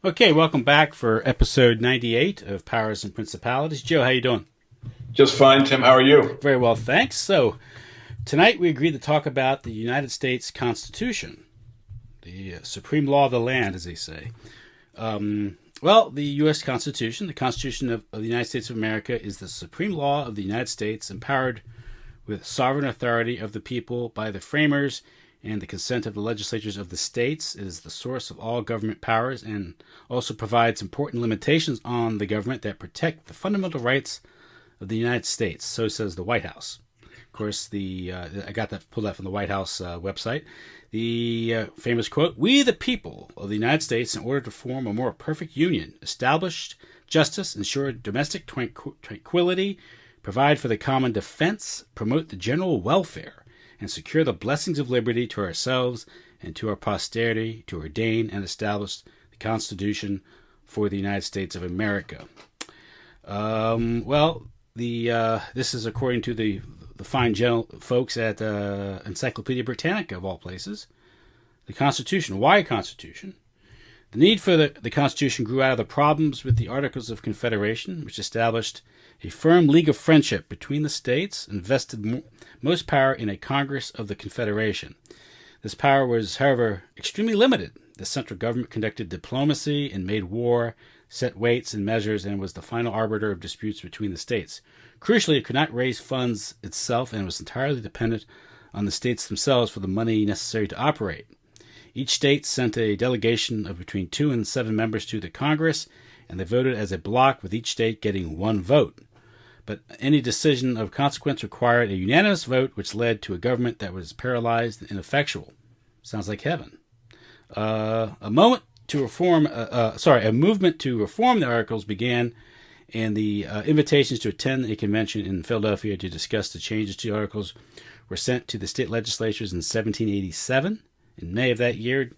Okay, welcome back for episode 98 of Powers and Principalities. Joe, how you doing? Just fine, Tim. How are you? Very well, thanks. So, tonight we agreed to talk about the United States Constitution, the supreme law of the land, as they say. The U.S. Constitution, the Constitution of the United States of America, is the supreme law of the United States, empowered with sovereign authority of the people by the framers and the consent of the legislatures of the states. It is the source of all government powers and also provides important limitations on the government that protect the fundamental rights of the United States. So says the White House. Of course, I got that pulled out from the White House website. The famous quote, "We the people of the United States, in order to form a more perfect union, establish justice, ensure domestic tranquility, provide for the common defense, promote the general welfare, and secure the blessings of liberty to ourselves and to our posterity, to ordain and establish the Constitution for the United States of America." This is according to the fine folks at Encyclopedia Britannica, of all places. The Constitution. Why Constitution? The need for the Constitution grew out of the problems with the Articles of Confederation, which established a firm league of friendship between the states and vested most power in a Congress of the Confederation. This power was, however, extremely limited. The central government conducted diplomacy and made war, set weights and measures, and was the final arbiter of disputes between the states. Crucially, it could not raise funds itself and was entirely dependent on the states themselves for the money necessary to operate. Each state sent a delegation of between 2 and 7 members to the Congress, and they voted as a bloc, with each state getting 1 vote. But any decision of consequence required a unanimous vote, which led to a government that was paralyzed and ineffectual. Sounds like heaven. A movement to reform the Articles began, and the invitations to attend a convention in Philadelphia to discuss the changes to the Articles were sent to the state legislatures in 1787. In May of that year,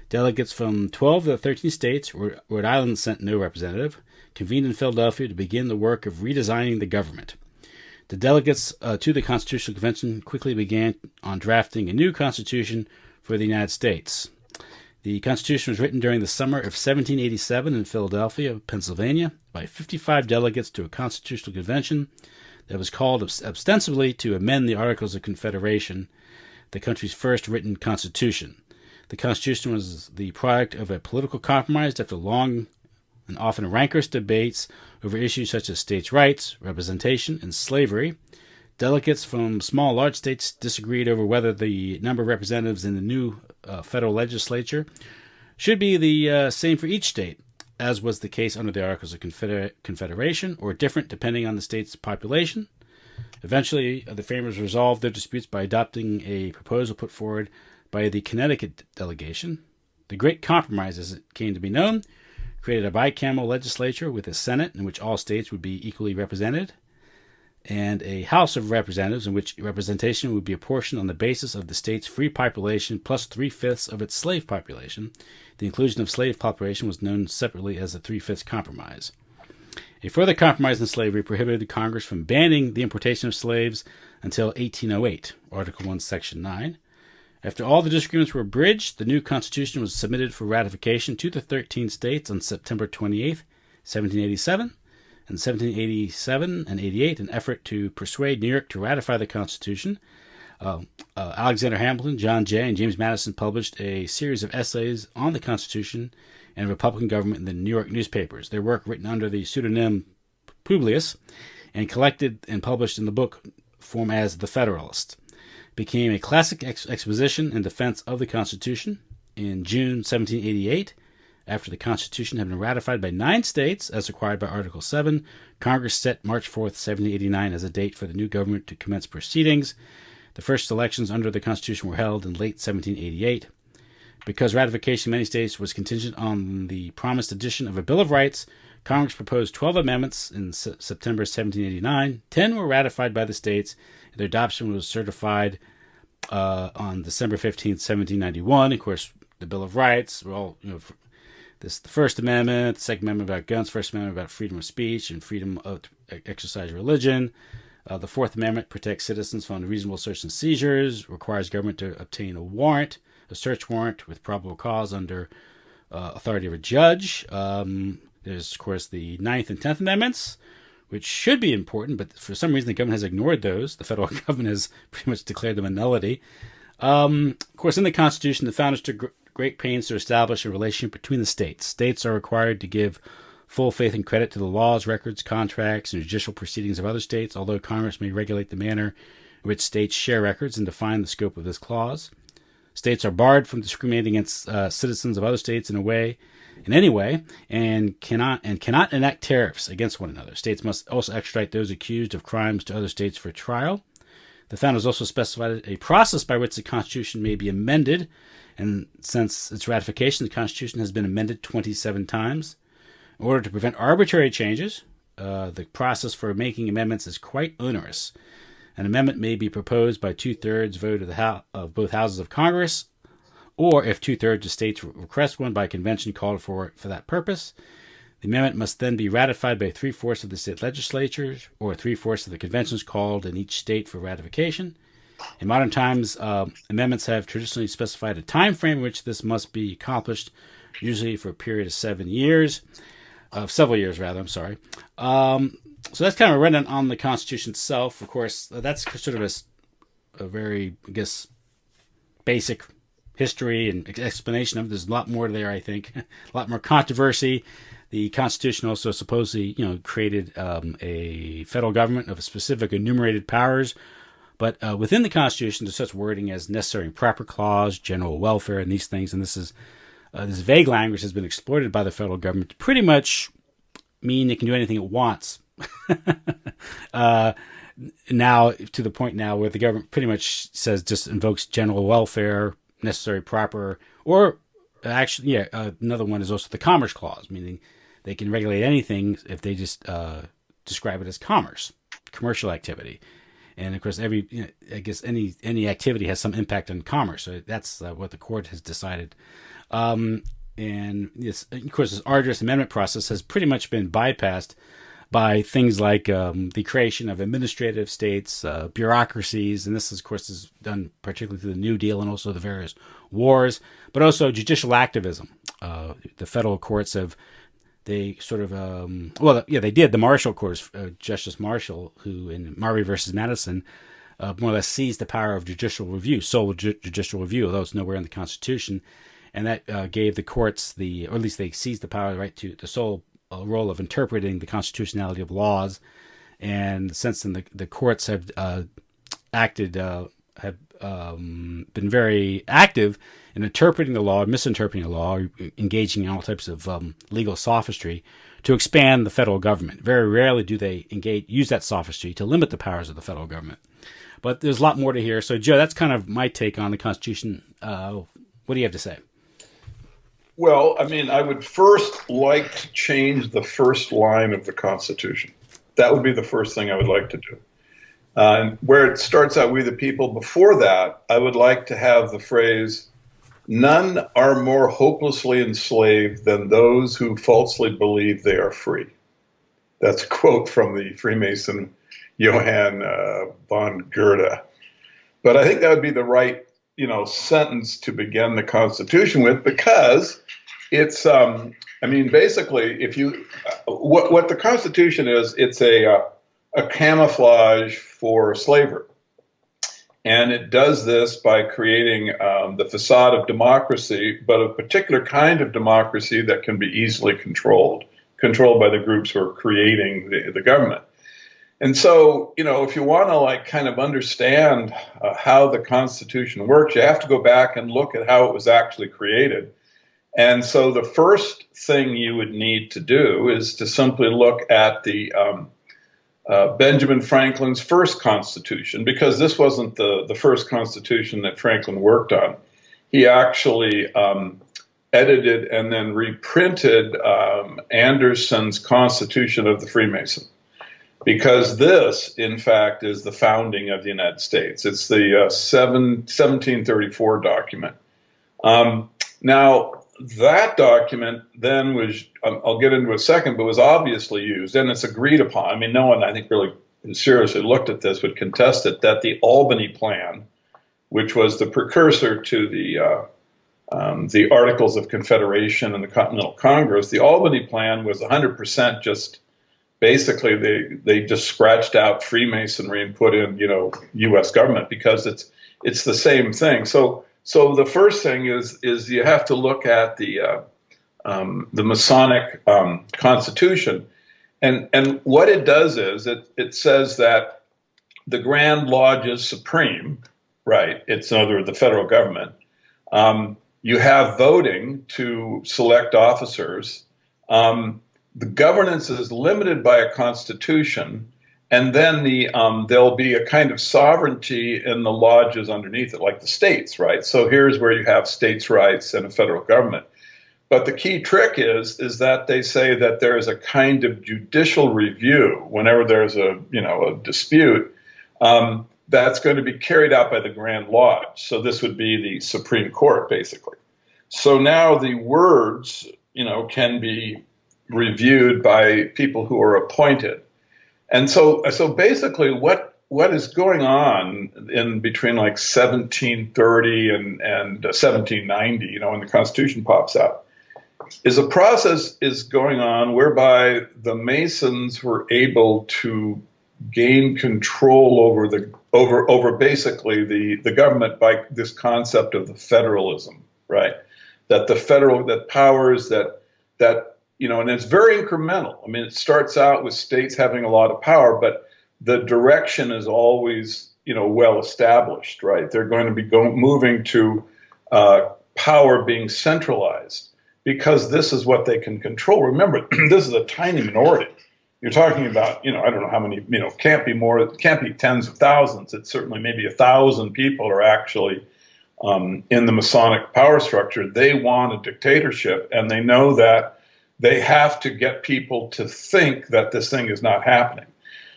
delegates from 12 of the 13 states, Rhode Island sent no representative, convened in Philadelphia to begin the work of redesigning the government. The delegates to the Constitutional Convention quickly began on drafting a new constitution for the United States. The Constitution was written during the summer of 1787 in Philadelphia, Pennsylvania, by 55 delegates to a Constitutional Convention that was called ostensibly to amend the Articles of Confederation, the country's first written constitution. The Constitution was the product of a political compromise after long and often rancorous debates over issues such as states' rights, representation, and slavery. Delegates from small and large states disagreed over whether the number of representatives in the new federal legislature should be the same for each state, as was the case under the Articles of Confederation, or different depending on the state's population. Eventually, the framers resolved their disputes by adopting a proposal put forward by the Connecticut delegation. The Great Compromise, as it came to be known, created a bicameral legislature with a Senate in which all states would be equally represented, and a House of Representatives in which representation would be apportioned on the basis of the state's free population plus 3/5 of its slave population. The inclusion of slave population was known separately as the 3/5 Compromise. A further compromise in slavery prohibited Congress from banning the importation of slaves until 1808, Article 1, Section 9. After all the disagreements were bridged, the new Constitution was submitted for ratification to the 13 states on September 28, 1787. In 1787 and 88, an effort to persuade New York to ratify the Constitution, Alexander Hamilton, John Jay, and James Madison published a series of essays on the Constitution and Republican government in the New York newspapers. Their work, written under the pseudonym Publius and collected and published in the book form as The Federalist, became a classic exposition in defense of the Constitution. In June 1788, after the Constitution had been ratified by 9 states, as required by Article 7, Congress set March 4th, 1789 as a date for the new government to commence proceedings. The first elections under the Constitution were held in late 1788. Because ratification in many states was contingent on the promised addition of a Bill of Rights, Congress proposed 12 amendments in September 1789. 10 were ratified by the states, and their adoption was certified on December 15th, 1791. Of course, the Bill of Rights were all, the First Amendment, the Second Amendment about guns, First Amendment about freedom of speech and freedom of exercise religion. The Fourth Amendment protects citizens from unreasonable search and seizures, requires government to obtain a warrant, a search warrant with probable cause under authority of a judge. There's, of course, the Ninth and 10th Amendments, which should be important, but for some reason the government has ignored those. The federal government has pretty much declared them a nullity. Of course, in the Constitution, the founders took great pains to establish a relationship between the states. States are required to give full faith and credit to the laws, records, contracts, and judicial proceedings of other states, although Congress may regulate the manner in which states share records and define the scope of this clause. States are barred from discriminating against citizens of other states in any way, and cannot enact tariffs against one another. States must also extradite those accused of crimes to other states for trial. The founders also specified a process by which the Constitution may be amended, and since its ratification, the Constitution has been amended 27 times. In order to prevent arbitrary changes, the process for making amendments is quite onerous. An amendment may be proposed by 2/3 vote of both houses of Congress, or if 2/3 of states request one by a convention called for that purpose. The amendment must then be ratified by 3/4 of the state legislatures, or 3/4 of the conventions called in each state for ratification. In modern times, amendments have traditionally specified a time frame in which this must be accomplished, usually for a period of several years. So that's kind of a rundown on the Constitution itself. Of course, that's sort of a very, I guess, basic history and explanation of it. There's a lot more there, I think. A lot more controversy. The Constitution also supposedly, created a federal government of specific enumerated powers. But within the Constitution, there's such wording as necessary and proper clause, general welfare, and these things. And this vague language has been exploited by the federal government to pretty much mean it can do anything it wants. Now, to the point now where the government pretty much says just invokes general welfare, necessary, proper, or actually, another one is also the Commerce Clause, meaning they can regulate anything if they just describe it as commercial activity. And of course, any activity has some impact on commerce. So that's what the court has decided. And this, of course, this arduous amendment process has pretty much been bypassed by things like the creation of administrative states, bureaucracies, and this, of course, is done particularly through the New Deal and also the various wars, but also judicial activism. The federal courts they did. The Marshall Courts, Justice Marshall, who in Marbury versus Madison, more or less seized the power of judicial review, sole judicial review, although it's nowhere in the Constitution, and that gave the courts or at least they seized the power, right, to the sole role of interpreting the constitutionality of laws. And since then, the courts have been very active in interpreting the law, misinterpreting the law, or engaging in all types of legal sophistry to expand the federal government. Very rarely do they use that sophistry to limit the powers of the federal government. But there's a lot more to hear. So, Joe, that's kind of my take on the Constitution. What do you have to say? Well, I would first like to change the first line of the Constitution. That would be the first thing I would like to do. And where it starts out, "We the people," before that, I would like to have the phrase, "None are more hopelessly enslaved than those who falsely believe they are free." That's a quote from the Freemason Johann von Goethe. But I think that would be the right, sentence to begin the Constitution with, because it's, basically, if you, what the Constitution is, it's a camouflage for slavery. And it does this by creating the facade of democracy, but a particular kind of democracy that can be easily controlled by the groups who are creating the government. And so, if you want to kind of understand how the Constitution works, you have to go back and look at how it was actually created. And so the first thing you would need to do is to simply look at the Benjamin Franklin's first Constitution, because this wasn't the first Constitution that Franklin worked on. He actually edited and then reprinted Anderson's Constitution of the Freemason, because this, in fact, is the founding of the United States. It's the 1734 document. Now, that document then was, I'll get into a second, but was obviously used, and it's agreed upon. No one, I think, really seriously looked at this would contest it, that the Albany Plan, which was the precursor to the the Articles of Confederation and the Continental Congress, the Albany Plan was 100% just basically they just scratched out Freemasonry and put in, U.S. government, because it's the same thing. So the first thing is you have to look at the Masonic Constitution, and what it does is it says that the Grand Lodge is supreme, right? It's under the federal government. You have voting to select officers. The governance is limited by a constitution, and then there'll be a kind of sovereignty in the lodges underneath it, like the states, right? So here's where you have states' rights and a federal government. But the key trick is that they say that there is a kind of judicial review whenever there's a dispute that's going to be carried out by the Grand Lodge. So this would be the Supreme Court, basically. So now the words, can be reviewed by people who are appointed. And so basically what is going on in between like 1730 and 1790, when the Constitution pops out, is a process is going on whereby the Masons were able to gain control over basically the government by this concept of the federalism, right? That powers that and it's very incremental. I mean, it starts out with states having a lot of power, but the direction is always, well established, right? They're going to be moving to power being centralized because this is what they can control. Remember, this is a tiny minority. You're talking about, I don't know how many, can't be tens of thousands. It's certainly maybe 1,000 people are actually in the Masonic power structure. They want a dictatorship, and they know that they have to get people to think that this thing is not happening.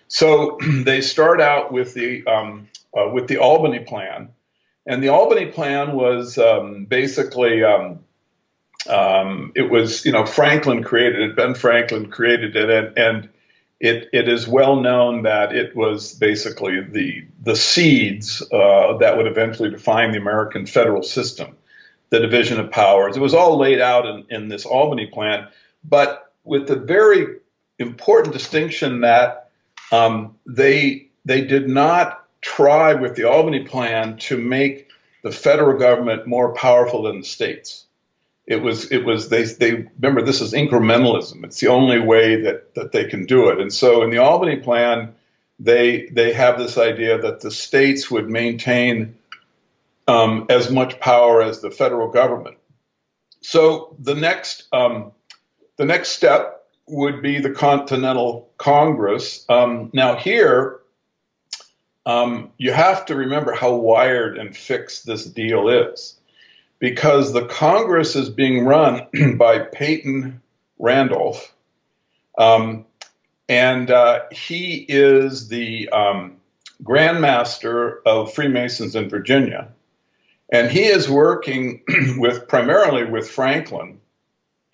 So they start out with the Albany Plan, and the Albany Plan was basically it was Franklin created it. Ben Franklin created it, and it is well known that it was basically the seeds that would eventually define the American federal system, the division of powers. It was all laid out in this Albany Plan, but with the very important distinction that they did not try with the Albany Plan to make the federal government more powerful than the states. They remember, this is incrementalism. It's the only way that they can do it. And so in the Albany Plan, they have this idea that the states would maintain as much power as the federal government. So the next step would be the Continental Congress. Now here, you have to remember how wired and fixed this deal is, because the Congress is being run by Peyton Randolph, and he is the Grand Master of Freemasons in Virginia, and he is working primarily with Franklin,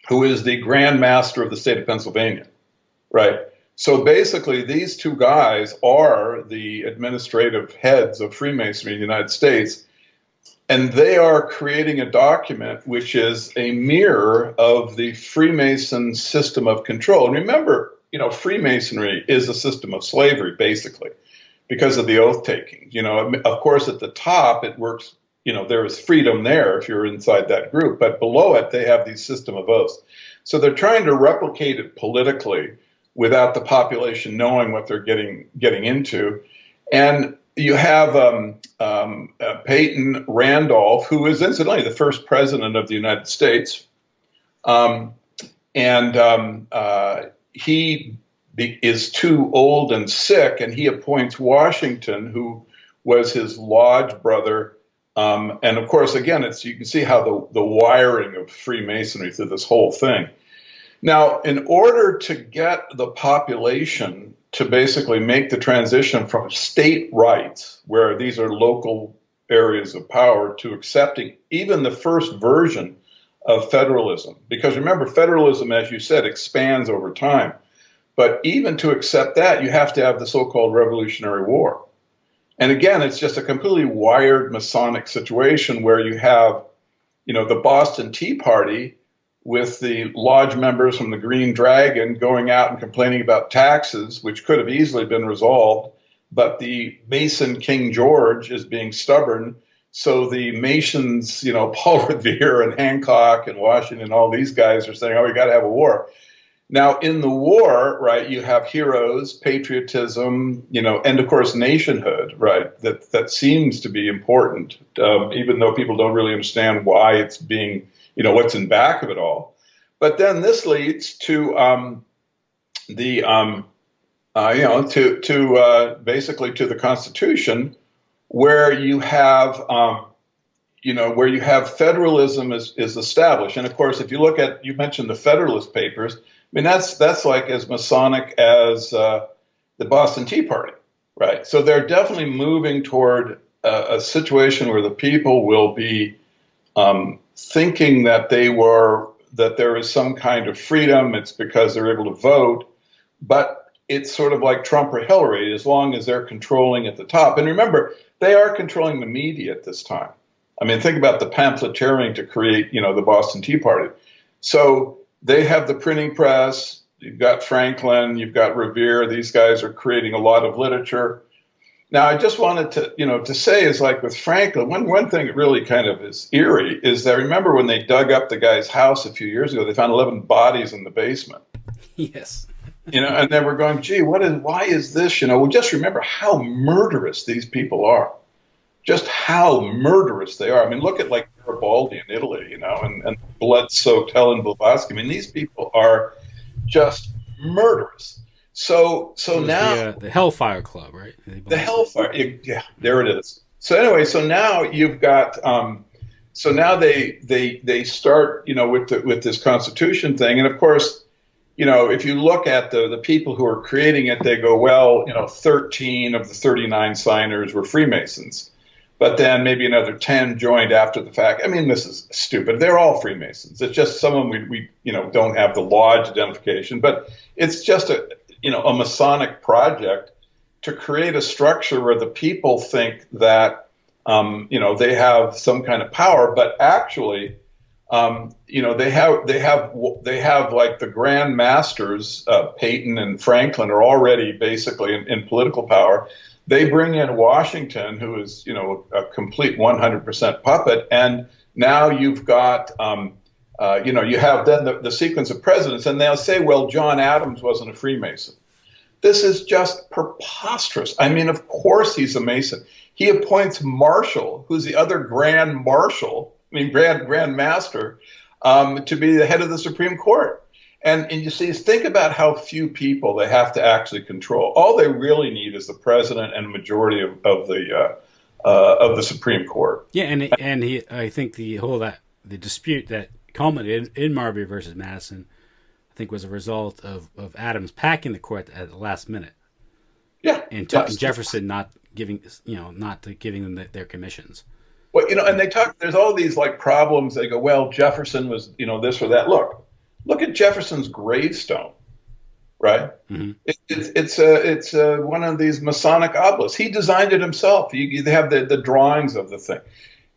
who is the Grand Master of the state of Pennsylvania, right? So basically, these two guys are the administrative heads of Freemasonry in the United States, and they are creating a document which is a mirror of the Freemason system of control. And remember, Freemasonry is a system of slavery, basically, because of the oath taking. Of course, at the top, it works. There is freedom there if you're inside that group, but below it, they have these system of oaths. So they're trying to replicate it politically without the population knowing what they're getting into. And you have Peyton Randolph, who is incidentally the first president of the United States. He is too old and sick, and he appoints Washington, who was his lodge brother. And of course, again, you can see how the wiring of Freemasonry through this whole thing. Now, in order to get the population to basically make the transition from state rights, where these are local areas of power, to accepting even the first version of federalism, because remember, federalism, as you said, expands over time. But even to accept that, you have to have the so-called Revolutionary War. And again, it's just a completely wired Masonic situation where you have the Boston Tea Party with the lodge members from the Green Dragon going out and complaining about taxes, which could have easily been resolved, but the Mason King George is being stubborn. So the Masons, Paul Revere and Hancock and Washington, all these guys are saying, oh, we got to have a war. Now, in the war, right, you have heroes, patriotism, and of course, nationhood, right, that seems to be important, even though people don't really understand why it's being, what's in back of it all. But then this leads to basically to the Constitution, where you have, where you have federalism is established. And of course, if you look at, you mentioned the Federalist Papers. I mean, that's like as Masonic as the Boston Tea Party, right? So they're definitely moving toward a situation where the people will be thinking that there is some kind of freedom. It's because they're able to vote, but it's sort of like Trump or Hillary, as long as they're controlling at the top. And remember, they are controlling the media at this time. I mean, think about the pamphleteering to create, the Boston Tea Party. So they have the printing press. You've got Franklin, you've got Revere. These guys are creating a lot of literature. Now, I just wanted to say is like with Franklin, one thing that really kind of is eerie is that remember when they dug up the guy's house a few years ago, they found 11 bodies in the basement. Yes. And then we're going, gee, why is this? Well, just remember how murderous these people are. Just how murderous they are. I mean, look at like Garibaldi in Italy, and blood-soaked Helen Blavatsky. I mean, these people are just murderous. So now the Hellfire Club, right? The Hellfire, yeah, there it is. So anyway, so now you've got, so now they start, with this Constitution thing, and of course, if you look at the people who are creating it, they go, well, 13 of the 39 signers were Freemasons. But then maybe another 10 joined after the fact. I mean, this is stupid. They're all Freemasons. It's just some of them we don't have the lodge identification, but it's just a Masonic project to create a structure where the people think that, they have some kind of power, but actually, they have like the Grand Masters, Peyton and Franklin are already basically in political power. They bring in Washington, who is, a complete 100% puppet. And now you've got, you have then the sequence of presidents, and they'll say, well, John Adams wasn't a Freemason. This is just preposterous. I mean, of course he's a Mason. He appoints Marshall, who's the other Grand Master, to be the head of the Supreme Court. And you see, think about how few people they have to actually control. All they really need is the president and majority of the Supreme Court. Yeah, I think the dispute that culminated in Marbury versus Madison, I think, was a result of Adams packing the court at the last minute. Yeah, and Jefferson not giving them their commissions. Well, and they talk. There's all these like problems. They go, well, Jefferson was this or that. Look at Jefferson's gravestone, right? Mm-hmm. It's one of these Masonic obelisks. He designed it himself. They have the drawings of the thing.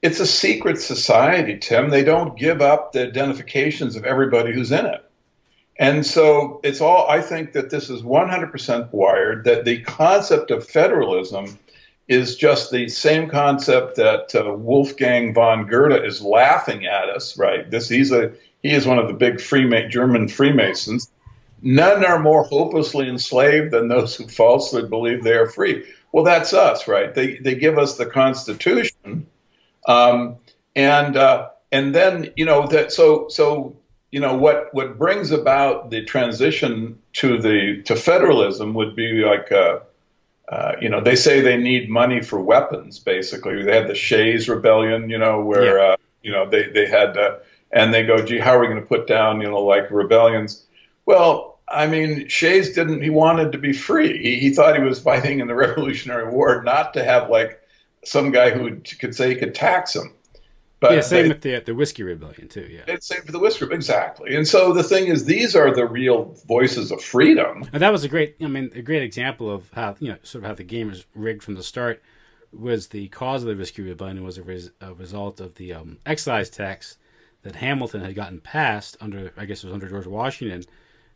It's a secret society, Tim. They don't give up the identifications of everybody who's in it. And so it's all, I think that this is 100% wired, that the concept of federalism is just the same concept that Wolfgang von Goethe is laughing at us, right? He is one of the big German Freemasons. None are more hopelessly enslaved than those who falsely believe they are free. Well, that's us, right? They give us the Constitution, and then what brings about the transition to federalism would be like they say they need money for weapons. Basically, they had the Shays Rebellion, where they had. And they go, gee, how are we going to put down, like rebellions? Well, I mean, Shays he wanted to be free. He thought he was fighting in the Revolutionary War, not to have like some guy who could say he could tax him. But yeah, same with the Whiskey Rebellion too. Yeah, it's same for the Whiskey, exactly. And so the thing is, these are the real voices of freedom. And that was a great example of how sort of how the game was rigged from the start. was the cause of the Risky Rebellion was a result of the excise tax that Hamilton had gotten passed under, I guess it was under George Washington,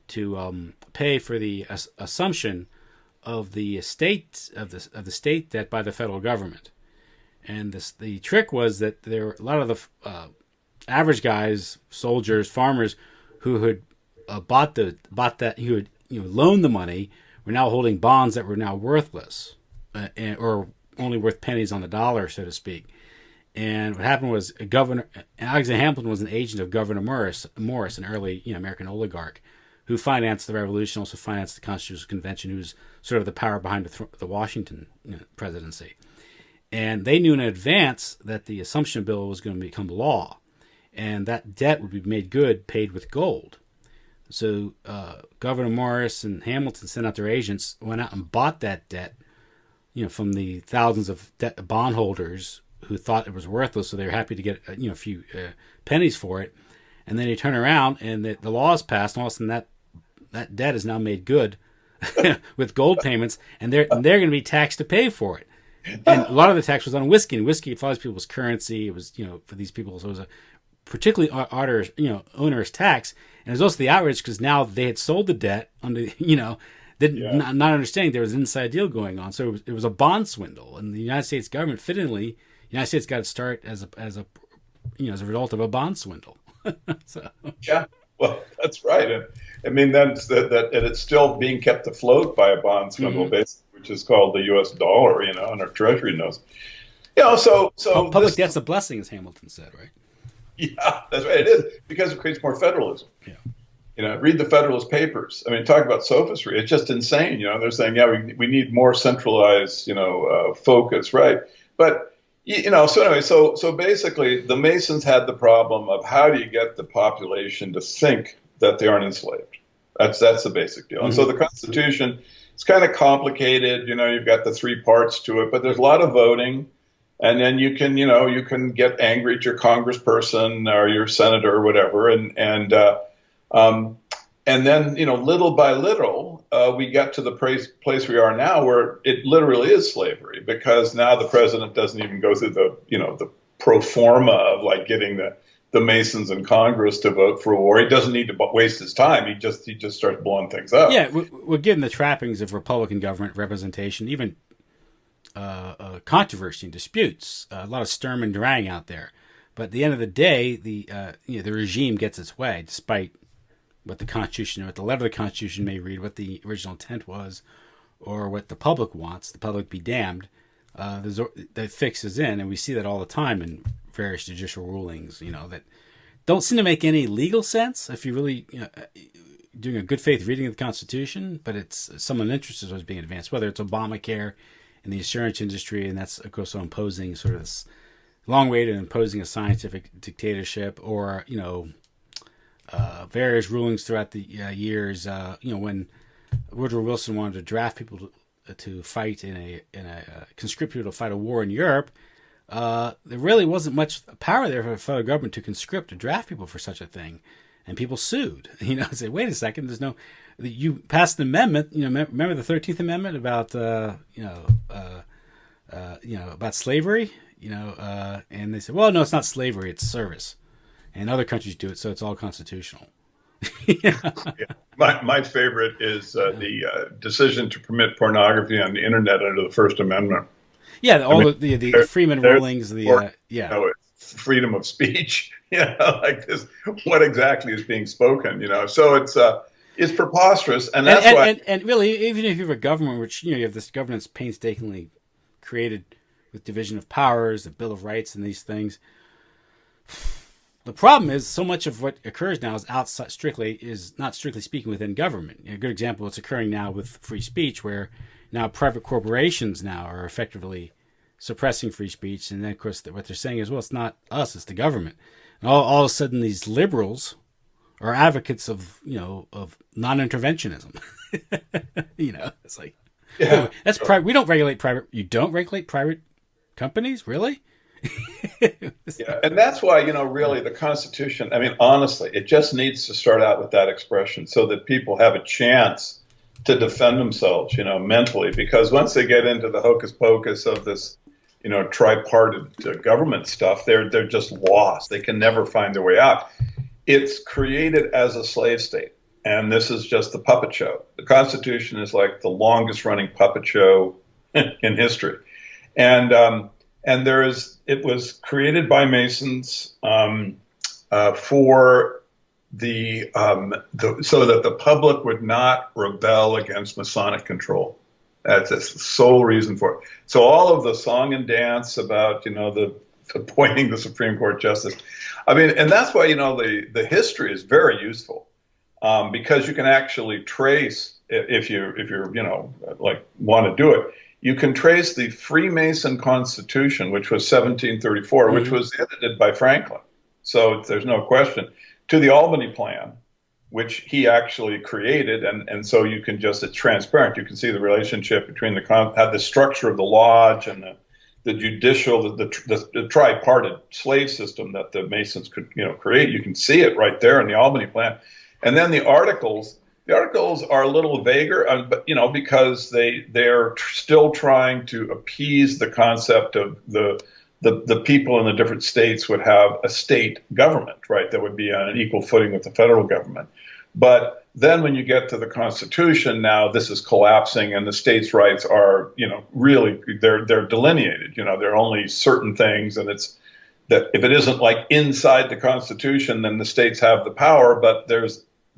to pay for the assumption of the estate of the state debt by the federal government. And the trick was that there were a lot of the average guys, soldiers, farmers, who had bought that, who had loaned the money, were now holding bonds that were now worthless, or only worth pennies on the dollar, so to speak. And what happened was Alexander Hamilton was an agent of Governor Morris, an early American oligarch, who financed the revolution, also financed the Constitutional Convention, who was sort of the power behind the Washington presidency. And they knew in advance that the Assumption Bill was going to become law, and that debt would be made good, paid with gold. So Governor Morris and Hamilton sent out their agents, went out and bought that debt, from the thousands of bondholders who thought it was worthless, so they were happy to get a few pennies for it. And then they turn around and the law is passed, and all of a sudden that debt is now made good with gold payments, and they're going to be taxed to pay for it. And a lot of the tax was on whiskey, and whiskey for all these people was currency. It was for these people, so it was a particularly onerous tax. And it was also the outrage because now they had sold the debt under not understanding there was an inside deal going on. So it was a bond swindle, and the United States government, fittingly, the United States got to start as a result of a bond swindle. So. Yeah, well, that's right. And I mean, that's that it's still being kept afloat by a bond swindle, basically, which is called the U.S. dollar, on our treasury notes. So public debt's a blessing, as Hamilton said, right? Yeah, that's right. It is, because it creates more federalism. Yeah. Read the Federalist Papers. I mean, talk about sophistry. It's just insane. They're saying, we need more centralized, focus, right? But so anyway, so basically, the Masons had the problem of how do you get the population to think that they aren't enslaved? That's the basic deal. And so the Constitution, it's kind of complicated. You've got the three parts to it, but there's a lot of voting. And then you can get angry at your congressperson or your senator or whatever, and then little by little we get to the place we are now, where it literally is slavery, because now the president doesn't even go through the pro forma of like getting the Masons in Congress to vote for a war. He doesn't need to waste his time. He just starts blowing things up. Yeah, we're getting the trappings of Republican government representation, even. Controversy and disputes, a lot of Sturm and Drang out there, but at the end of the day, the regime gets its way, despite what the Constitution, what the letter of the Constitution may read, what the original intent was, or what the public wants. The public be damned. The fix is in, and we see that all the time in various judicial rulings. That don't seem to make any legal sense if you really doing a good faith reading of the Constitution, but it's someone interested in what's being advanced, whether it's Obamacare in the insurance industry, and that's, of course, so imposing sort of this long way to imposing a scientific dictatorship, or various rulings throughout the years. When Woodrow Wilson wanted to draft people to fight in a conscript people to fight a war in Europe, there really wasn't much power there for the federal government to conscript, to draft people for such a thing, and people sued. Say, wait a second, there's no. You passed an amendment. Remember the 13th Amendment about about slavery. And they said, well, no, it's not slavery; it's service. And other countries do it, so it's all constitutional. Yeah. My favorite is the decision to permit pornography on the internet under the First Amendment. Yeah, the Freeman rulings. Freedom of speech. Like this. What exactly is being spoken? So it's preposterous, and that's why. And really, even if you have a government, which you have this governance painstakingly created with division of powers, the Bill of Rights, and these things. The problem is so much of what occurs now is not strictly speaking within government. A good example, it's occurring now with free speech, where now private corporations now are effectively suppressing free speech, and then of course what they're saying is, well, it's not us, it's the government. And all of a sudden, these liberals are advocates of non-interventionism. It's like, that's private. We don't regulate private. You don't regulate private companies, really? Yeah, and that's why really the Constitution. I mean, honestly, it just needs to start out with that expression so that people have a chance to defend themselves, mentally. Because once they get into the hocus pocus of this, tripartite government stuff, they're just lost. They can never find their way out. It's created as a slave state, and this is just the puppet show. The Constitution is like the longest running puppet show in history, and it was created by Masons for so that the public would not rebel against Masonic control. That's the sole reason for it. So all of the song and dance about, the appointing the Supreme Court justice. I mean, and that's why, the history is very useful, because you can actually trace, if you're want to do it, you can trace the Freemason Constitution, which was 1734, which was edited by Franklin. So there's no question, to the Albany Plan, which he actually created, and so you can it's transparent. You can see the relationship between the structure of the lodge and the judicial, the tripartite slave system that the Masons could create. You can see it right there in the Albany Plan, and then the Articles. The Articles are a little vaguer, but because they're still trying to appease the concept of the people in the different states would have a state government, right? That would be on an equal footing with the federal government. But then when you get to the Constitution, now this is collapsing, and the states' rights are, really they're delineated. There are only certain things, and it's that if it isn't like inside the Constitution, then the states have the power. But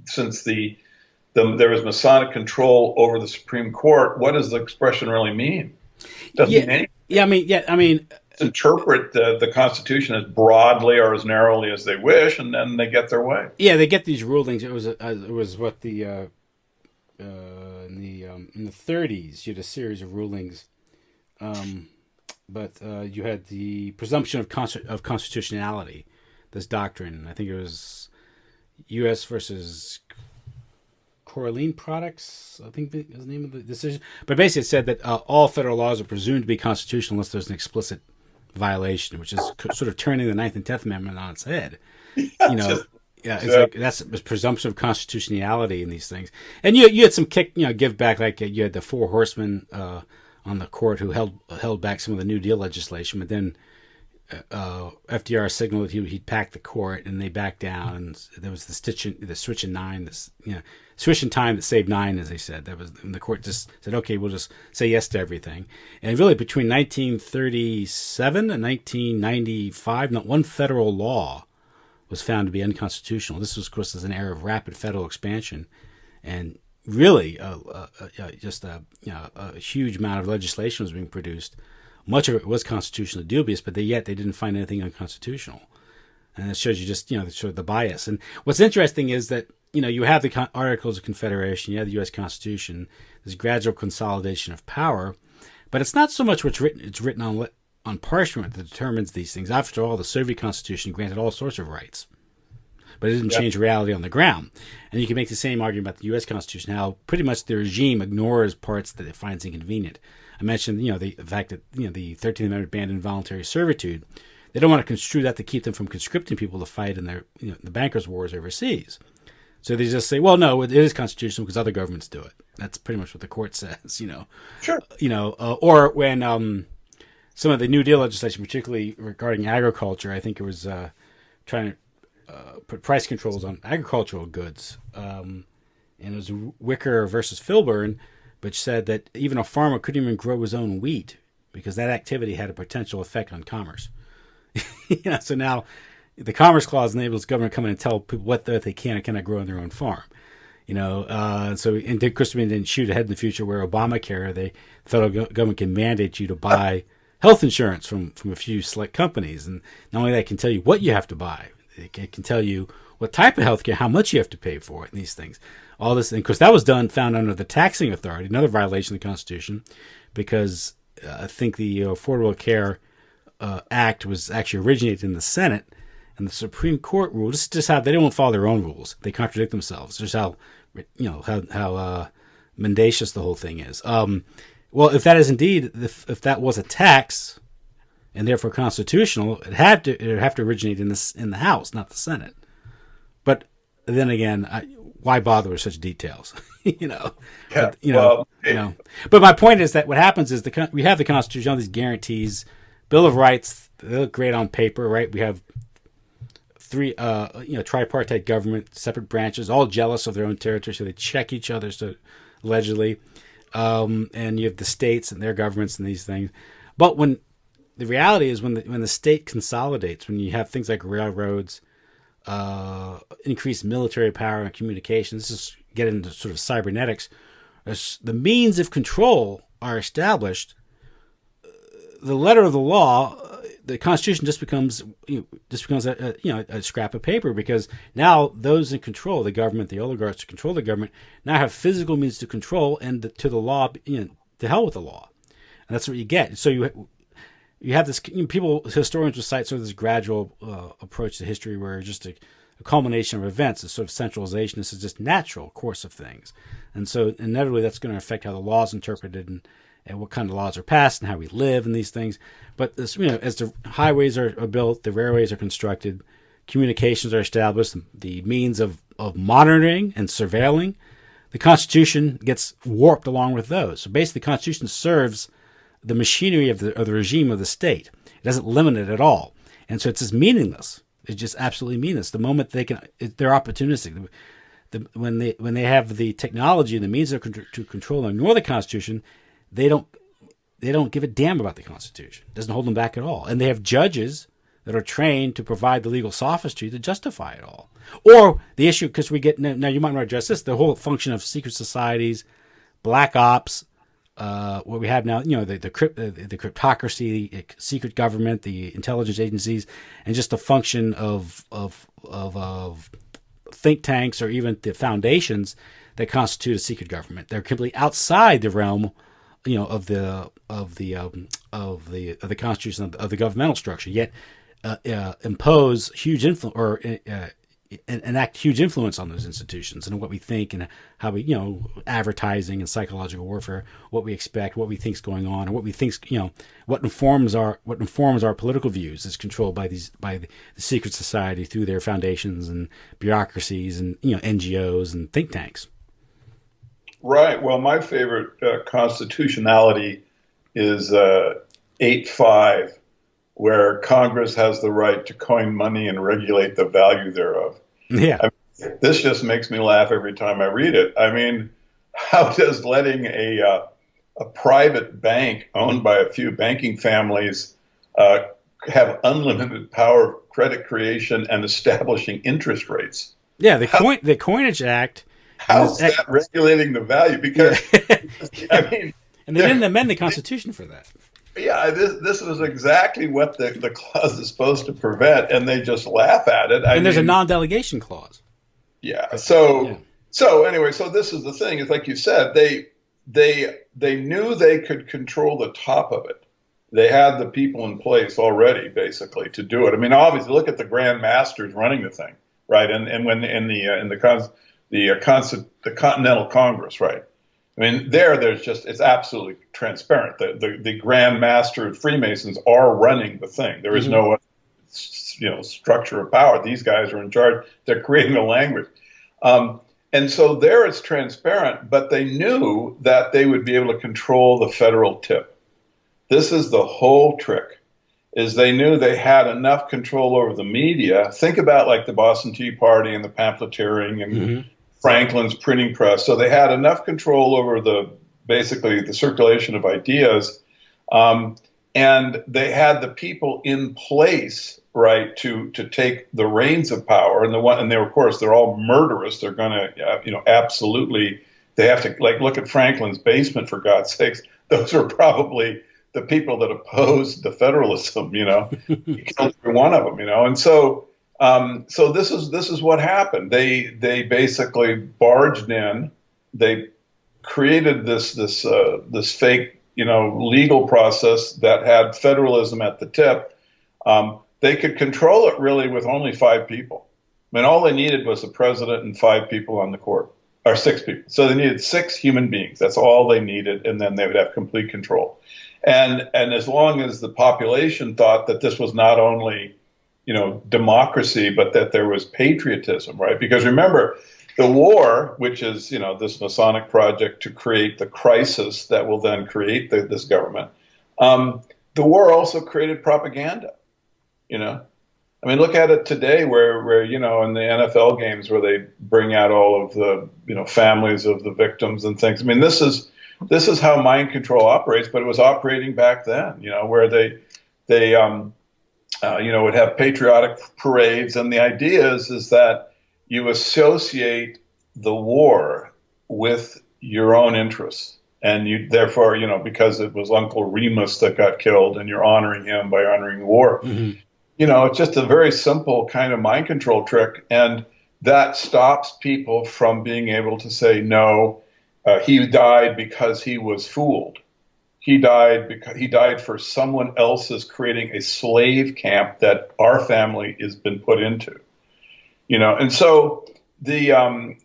since there is Masonic control over the Supreme Court, what does the expression really mean? It doesn't mean anything. I mean. Interpret the Constitution as broadly or as narrowly as they wish, and then they get their way. Yeah, they get these rulings. It was what the in the 30s you had a series of rulings, but you had the presumption of constitutionality, this doctrine. I think it was U.S. versus Coralline Products, I think is the name of the decision. But basically, it said that all federal laws are presumed to be constitutional unless there's an explicit violation, which is sort of turning the Ninth and 10th Amendment on its head. Like that's a presumption of constitutionality in these things. And you had some give back, like you had the Four Horsemen on the court who held back some of the New Deal legislation, but then FDR signaled he'd pack the court, and they backed down, and there was the switch in time that saved 9, as they said. That was, and the court just said, okay, we'll just say yes to everything. And really, between 1937 and 1995, not one federal law was found to be unconstitutional. This was, of course, an era of rapid federal expansion, and really, just a huge amount of legislation was being produced. Much of it was constitutionally dubious, but yet they didn't find anything unconstitutional. And it shows you just, sort of the bias. And what's interesting is that, you have the Articles of Confederation, you have the U.S. Constitution, this gradual consolidation of power, but it's not so much what's written. It's written on parchment that determines these things. After all, the Soviet Constitution granted all sorts of rights, but it didn't change reality on the ground. And you can make the same argument about the U.S. Constitution, how pretty much the regime ignores parts that it finds inconvenient. I mentioned, the fact that, the 13th Amendment banned involuntary servitude. They don't want to construe that to keep them from conscripting people to fight in their, the bankers' wars overseas. So they just say, well, no, it is constitutional because other governments do it. That's pretty much what the court says, Sure. Or when some of the New Deal legislation, particularly regarding agriculture, I think it was trying to put price controls on agricultural goods. And it was Wicker versus Filburn, which said that even a farmer couldn't even grow his own wheat because that activity had a potential effect on commerce. So now the Commerce Clause enables the government to come in and tell people what they can and cannot grow on their own farm. And Christopher didn't shoot ahead in the future where Obamacare, the federal government can mandate you to buy health insurance from a few select companies. And not only that, it can tell you what you have to buy. It can tell you what type of health care, how much you have to pay for it, and these things. All this, and of course, that was found under the taxing authority, another violation of the Constitution, because I think the Affordable Care Act was actually originated in the Senate, and the Supreme Court ruled. This is just how they don't follow their own rules; they contradict themselves. Just how how mendacious the whole thing is. Well, if that is indeed, if that was a tax, and therefore constitutional, it would have to originate in the House, not the Senate. But then again, why bother with such details? But my point is that what happens is we have the Constitution, all these guarantees Bill of Rights, they look great on paper, right? We have three, tripartite government, separate branches, all jealous of their own territory, so they check each other, so allegedly. And you have the states and their governments and these things. But when the reality is, when the state consolidates, when you have things like railroads, increased military power and communications, this is get into sort of cybernetics. As the means of control are established, the letter of the law, the Constitution just becomes a scrap of paper, because now those in control, the government, the oligarchs who control the government, now have physical means to control, and to the law, to hell with the law, and that's what you get. So you have this, historians will cite sort of this gradual approach to history, where just a culmination of events, a sort of centralization. This is just natural course of things, and so inevitably that's going to affect how the law is interpreted, and what kind of laws are passed, and how we live, and these things. But this, as the highways are built, the railways are constructed, communications are established, the means of monitoring and surveilling, the Constitution gets warped along with those. So basically, the Constitution serves the machinery of the regime of the state. It doesn't limit it at all, and so it's just meaningless. It's just absolutely meaningless. The moment they're opportunistic. When they have the technology and the means to control and ignore the Constitution, they don't give a damn about the Constitution. It doesn't hold them back at all. And they have judges that are trained to provide the legal sophistry to justify it all. Or the issue, because we get, now you might want to address this, the whole function of secret societies, black ops, what we have now, the cryptocracy, secret government, the intelligence agencies, and just the function of think tanks, or even the foundations that constitute a secret government. They're completely outside the realm, of the Constitution, of the governmental structure, yet impose huge influence, or enact huge influence on those institutions and what we think, and how we, advertising and psychological warfare, what we expect, what we think is going on, and what we think, what informs our political views is controlled by the secret society through their foundations and bureaucracies and NGOs and think tanks. Right. Well, my favorite constitutionality is 8.5, where Congress has the right to coin money and regulate the value thereof. Yeah. This just makes me laugh every time I read it. I mean, how does letting a private bank owned by a few banking families have unlimited power of credit creation and establishing interest rates? Yeah, the Coinage Act. How's that regulating the value? Because, I mean... And they didn't amend the Constitution for that. Yeah, this was exactly what the clause is supposed to prevent, and they just laugh at it. And there's a non-delegation clause. Yeah. So anyway, so this is the thing. It's like you said, they knew they could control the top of it. They had the people in place already, basically, to do it. I mean, obviously, look at the Grand Masters running the thing, right? And when the Continental Congress, right? I mean, there's just, it's absolutely transparent. The Grand Master Freemasons are running the thing. There is no, structure of power. These guys are in charge. They're creating the language. And so there it's transparent, but they knew that they would be able to control the federal tip. This is the whole trick, is they knew they had enough control over the media. Think about like the Boston Tea Party and the pamphleteering and Franklin's printing press. So they had enough control over basically the circulation of ideas, and they had the people in place, right, to take the reins of power. And they're, of course, they're all murderous. They're going to, absolutely. They have to look at Franklin's basement, for God's sakes. Those are probably the people that opposed the federalism. He killed every one of them. And so. So this is what happened. They basically barged in. They created this fake, legal process that had federalism at the tip. They could control it really with only 5 people. I mean, all they needed was the president and 5 people on the court, or 6 people. So they needed 6 human beings. That's all they needed, and then they would have complete control. And as long as the population thought that this was not only democracy, but that there was patriotism, right? Because remember, the war, which is, this Masonic project to create the crisis that will then create this government, the war also created propaganda, you know. I mean, look at it today where, you know, in the NFL games where they bring out all of the, you know, families of the victims and things. I mean, this is how mind control operates, but it was operating back then, you know, where they you know, would have patriotic parades. And the idea is that you associate the war with your own interests. And you, therefore, you know, because it was Uncle Remus that got killed and you're honoring him by honoring the war. Mm-hmm. You know, it's just a very simple kind of mind control trick. And that stops people from being able to say, no, he died because he was fooled. He died because he died for someone else's creating a slave camp that our family has been put into. You know, and so the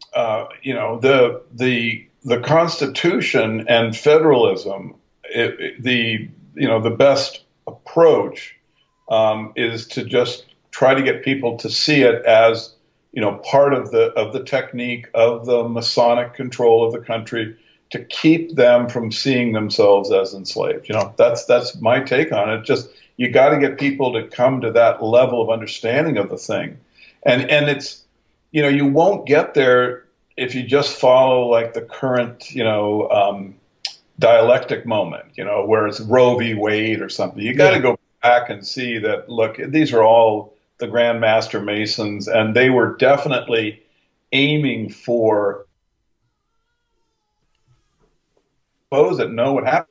you know, the Constitution and federalism, the best approach is to just try to get people to see it as, you know, part of the technique of the Masonic control of the country to keep them from seeing themselves as enslaved. You know, that's my take on it. Just, you got to get people to come to that level of understanding of the thing. And it's, you know, you won't get there if you just follow like the current, you know, dialectic moment, you know, where it's Roe v. Wade or something. You got to go back and see that, look, these are all the Grand Master Masons, and they were definitely aiming for those that know what happened.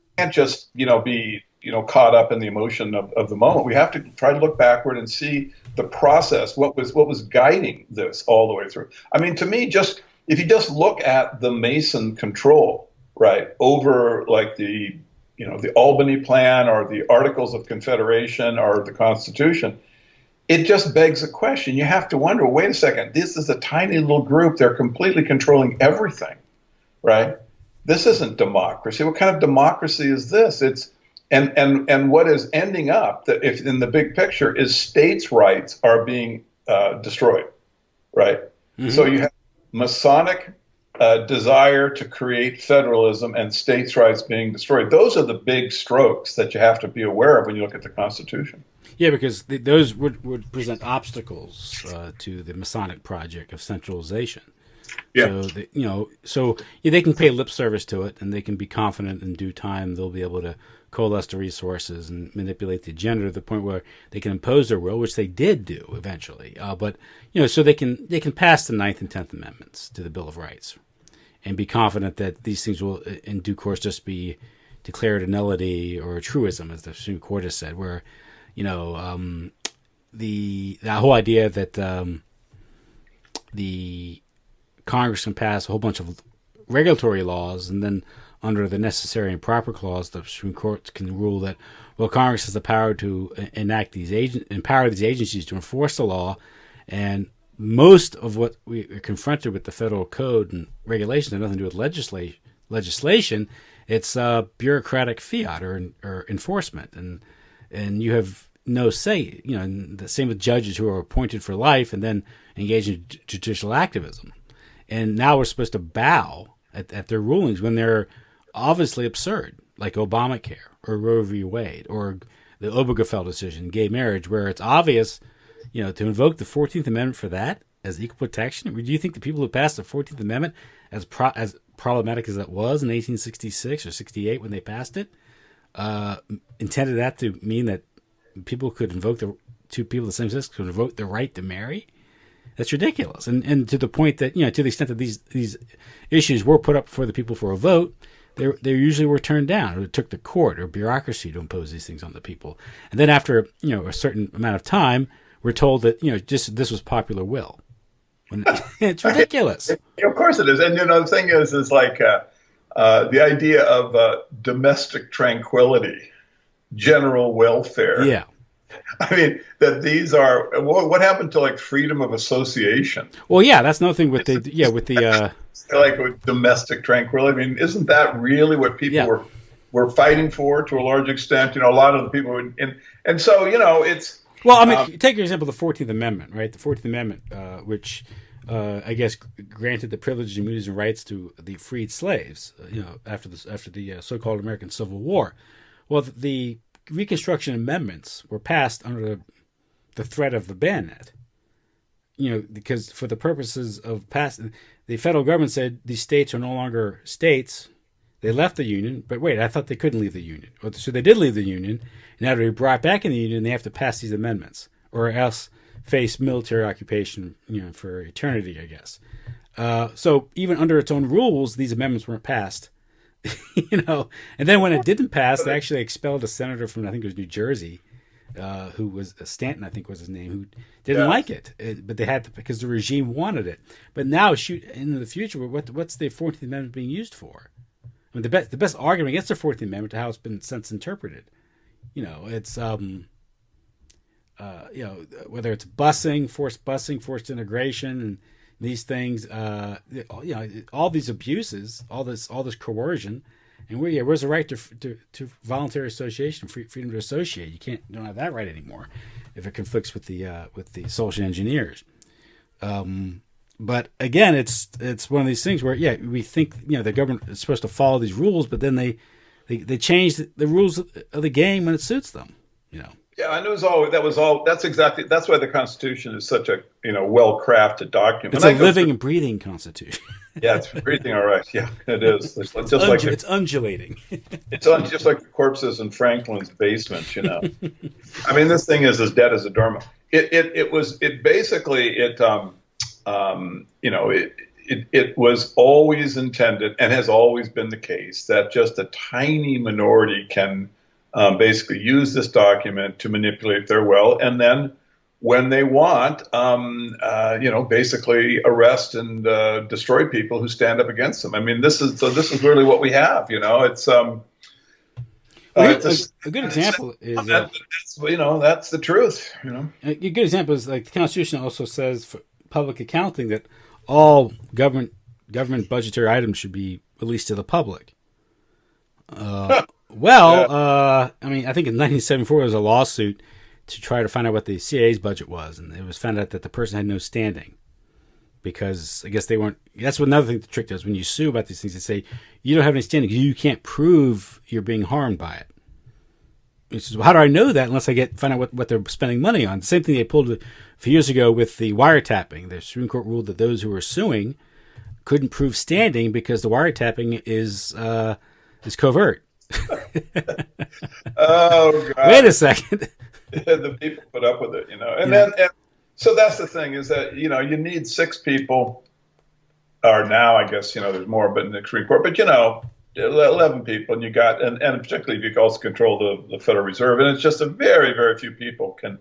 You can't just, you know, be, you know, caught up in the emotion of the moment. We have to try to look backward and see the process, what was guiding this all the way through. I mean, to me, just if you just look at the Mason control, right, over like the, you know, the Albany Plan or the Articles of Confederation or the Constitution, it just begs a question. You have to wonder, wait a second, this is a tiny little group. They're completely controlling everything, right? This isn't democracy. What kind of democracy is this? It's and what is ending up, that if in the big picture, is states' rights are being destroyed, right? Mm-hmm. So you have Masonic desire to create federalism and states' rights being destroyed. Those are the big strokes that you have to be aware of when you look at the Constitution. Yeah, because those would present obstacles to the Masonic project of centralization. Yeah. So they can pay lip service to it, and they can be confident in due time they'll be able to coalesce the resources and manipulate the agenda to the point where they can impose their will, which they did do eventually. But you know, so they can pass the 9th and 10th Amendments to the Bill of Rights, and be confident that these things will, in due course, just be declared a nullity or a truism, as the Supreme Court has said. Where, you know, the whole idea that the Congress can pass a whole bunch of regulatory laws, and then under the necessary and proper clause, the Supreme Court can rule that, well, Congress has the power to empower these agencies to enforce the law, and most of what we are confronted with the federal code and regulations have nothing to do with legislation. It's bureaucratic fiat or enforcement, and you have no say. You know, and the same with judges who are appointed for life and then engage in judicial activism. And now we're supposed to bow at their rulings when they're obviously absurd, like Obamacare or Roe v. Wade or the Obergefell decision, gay marriage, where it's obvious, you know, to invoke the 14th Amendment for that as equal protection. Do you think the people who passed the 14th Amendment, as problematic as that was in 1866 or 68 when they passed it, intended that to mean that people could invoke two people of the same sex could invoke the right to marry? That's ridiculous. And to the point that, you know, to the extent that these issues were put up for the people for a vote, they usually were turned down, or it took the court or bureaucracy to impose these things on the people. And then after, you know, a certain amount of time, we're told that, you know, just this was popular will. It's ridiculous. Of course it is. And, you know, the thing is like the idea of domestic tranquility, general welfare. Yeah. I mean, that these are, what happened to like freedom of association? Well, yeah, that's another thing with like with domestic tranquility. I mean, isn't that really what people were fighting for to a large extent? You know, a lot of the people, and so, you know, it's. Well, I mean, take your example, the 14th Amendment, right? The 14th Amendment, which I guess, granted the privileges, immunities, and rights to the freed slaves. After the so-called American Civil War. Well, the Reconstruction Amendments were passed under the threat of the bayonet. Because for the purposes of passing, the federal government said these states are no longer states. They left the Union, but wait, I thought they couldn't leave the Union. So they did leave the Union. And now to be brought back in the Union, they have to pass these amendments, or else face military occupation, for eternity, I guess. So even under its own rules, these amendments weren't passed. And then when it didn't pass, they actually expelled a senator from, I think it was New Jersey, who was Stanton, I think was his name, who didn't like it, but they had to, because the regime wanted it. But now, into the future, what's the 14th Amendment being used for? I mean, the best argument against the 14th Amendment, to how it's been since interpreted, it's whether it's busing, forced integration, and these things, all these abuses, all this coercion, and where's the right to voluntary association, freedom to associate? You don't have that right anymore if it conflicts with the social engineers. But again, it's one of these things where we think the government is supposed to follow these rules, but then they change the rules of the game when it suits them. Yeah, and that's why the Constitution is such a well-crafted document. It's a living and breathing Constitution. Yeah, it's breathing all right. Yeah, it is. It's undulating. It's just like the corpses in Franklin's basement. I mean, this thing is as dead as a doormat. It was always intended, and has always been the case, that just a tiny minority can basically use this document to manipulate their will, and then when they want, basically arrest and destroy people who stand up against them. I mean, this is really what we have. It's a good example is that's the truth. A good example is, like, the Constitution also says for public accounting that all government budgetary items should be released to the public. I mean, I think in 1974 there was a lawsuit to try to find out what the CIA's budget was, and it was found out that the person had no standing, because I guess they weren't. That's another thing the trick does. When you sue about these things, they say you don't have any standing because you can't prove you're being harmed by it. Which is, well, how do I know that unless I find out what they're spending money on? The same thing they pulled a few years ago with the wiretapping. The Supreme Court ruled that those who were suing couldn't prove standing because the wiretapping is covert. Oh God! Wait a second. The people put up with it, and so that's the thing, is that you need 6 people, or now I guess there's more, but in the Supreme Court, but 11 people, and you got, and particularly if you also control the Federal Reserve, and it's just a very, very few people can.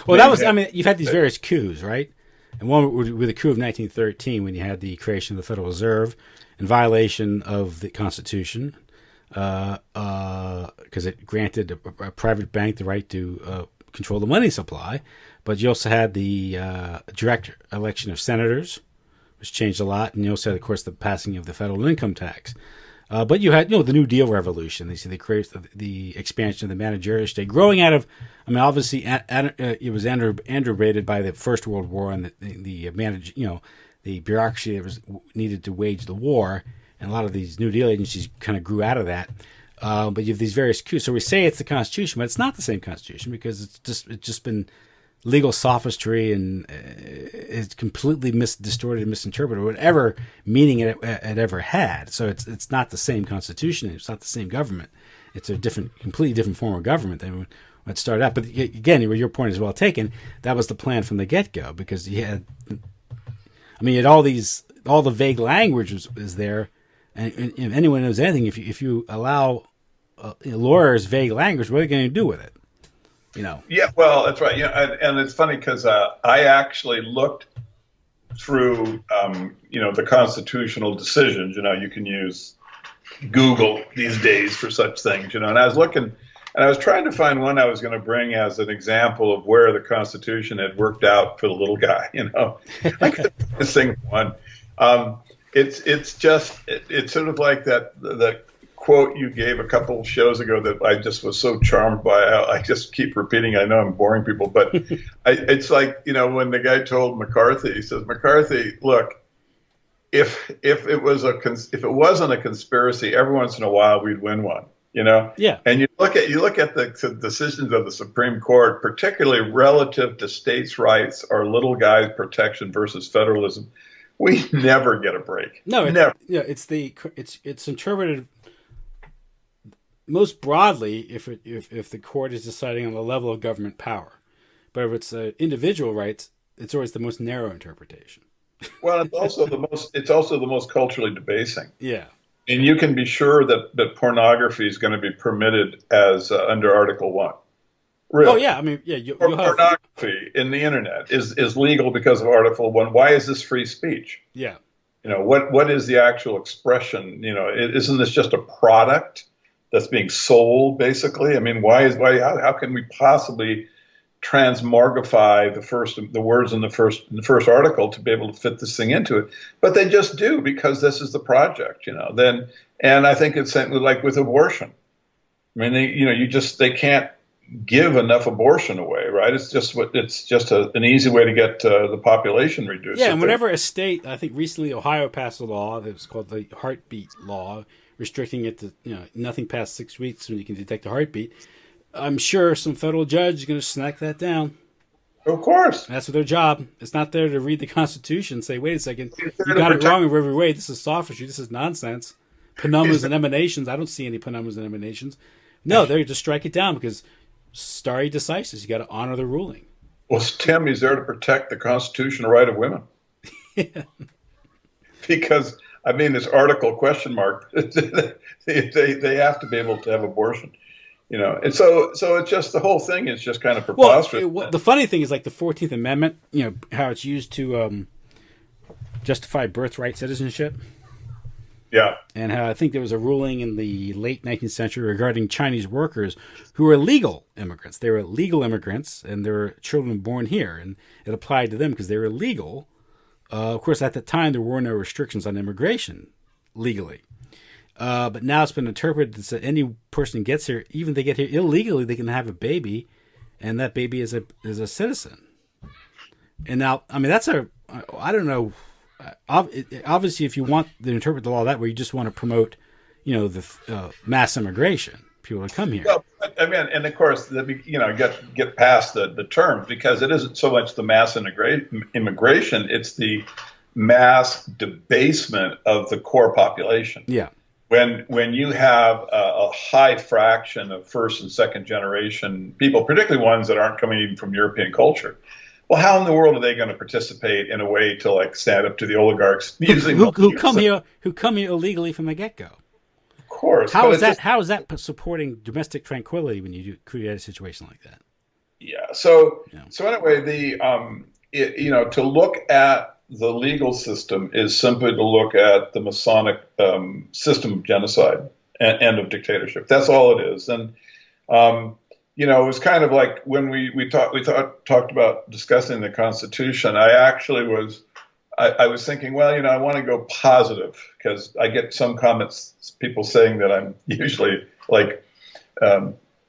Well, you've had these various coups, right? And one with the coup of 1913, when you had the creation of the Federal Reserve in violation of the Constitution, because it granted a private bank the right to control the money supply. But you also had the direct election of senators, which changed a lot, and you also had, of course, the passing of the federal income tax. But you had, the New Deal revolution. They created the expansion of the managerial state, growing out of. I mean, obviously, it was aggravated by the First World War and the bureaucracy that was needed to wage the war, and a lot of these New Deal agencies kind of grew out of that. But you have these various coups. So we say it's the Constitution, but it's not the same Constitution, because it's just been legal sophistry, and it's completely distorted and misinterpreted, whatever meaning it ever had. So it's not the same Constitution. It's not the same government. It's a completely different form of government than when it started out. But again, your point is well taken. That was the plan from the get-go, because you had all the vague language was there. And if anyone knows anything, if you allow lawyers vague language, what are they going to do with it? Yeah, well, that's right. And it's funny because I actually looked through, the constitutional decisions. You can use Google these days for such things. And I was looking, and I was trying to find one I was going to bring as an example of where the Constitution had worked out for the little guy. I could think one. It's sort of like that the quote you gave a couple of shows ago that I just was so charmed by. I just keep repeating. I know I'm boring people, but it's like, when the guy told McCarthy, he says, McCarthy, look, if it wasn't a conspiracy, every once in a while we'd win one. Yeah. And you look at the decisions of the Supreme Court, particularly relative to states' rights or little guy's protection versus federalism. We never get a break. No, never. Yeah, it's interpreted most broadly if the court is deciding on the level of government power, but if it's individual rights, it's always the most narrow interpretation. Well, it's also the most culturally debasing. Yeah. And you can be sure that pornography is going to be permitted as under Article 1. Really? Oh, yeah. I mean, yeah. Pornography in the internet is legal because of Article 1. Why is this free speech? Yeah. What is the actual expression? Isn't this just a product that's being sold, basically? I mean, how can we possibly transmogrify the words in the first article to be able to fit this thing into it? But they just do, because this is the project, and I think it's like with abortion. I mean, they can't give enough abortion away, right? It's just an easy way to get the population reduced. Yeah, and whenever a state, I think recently Ohio passed a law that was called the heartbeat law, restricting it to nothing past 6 weeks when you can detect a heartbeat. I'm sure some federal judge is going to snack that down. Of course. That's their job. It's not there to read the Constitution and say, wait a second, you got it wrong in every way. This is sophistry. This is nonsense. Penumbras and emanations. I don't see any penumbras and emanations. No, they're to strike it down because stare decisis. You got to honor the ruling. Well, Tim, he's there to protect the constitutional right of women. Yeah. Because, I mean, this article question mark, they have to be able to have abortion. And so it's just, the whole thing is just kind of preposterous. Well, the funny thing is, like the 14th Amendment, how it's used to justify birthright citizenship. Yeah. And how I think there was a ruling in the late 19th century regarding Chinese workers who were legal immigrants. They were legal immigrants, and there were children born here, and it applied to them because they were legal. Of course, at the time, there were no restrictions on immigration legally. But now it's been interpreted that any person gets here, even if they get here illegally, they can have a baby, and that baby is a citizen. And now, I mean, I don't know. Obviously, if you want to interpret the law that way, you just want to promote, the mass immigration, people to come here. Well, I mean, and of course, get past the terms, because it isn't so much the mass immigration; it's the mass debasement of the core population. Yeah. When you have a high fraction of first and second generation people, particularly ones that aren't coming even from European culture, well, how in the world are they going to participate in a way to stand up to the oligarchs who come here illegally from the get go? Of course. How is that supporting domestic tranquility when you create a situation like that? Yeah. So anyway, to look at the legal system is simply to look at the Masonic system of genocide and of dictatorship. That's all it is. And it was kind of like when we talked about discussing the Constitution. I was thinking, well, I want to go positive, because I get some comments, people saying that I'm usually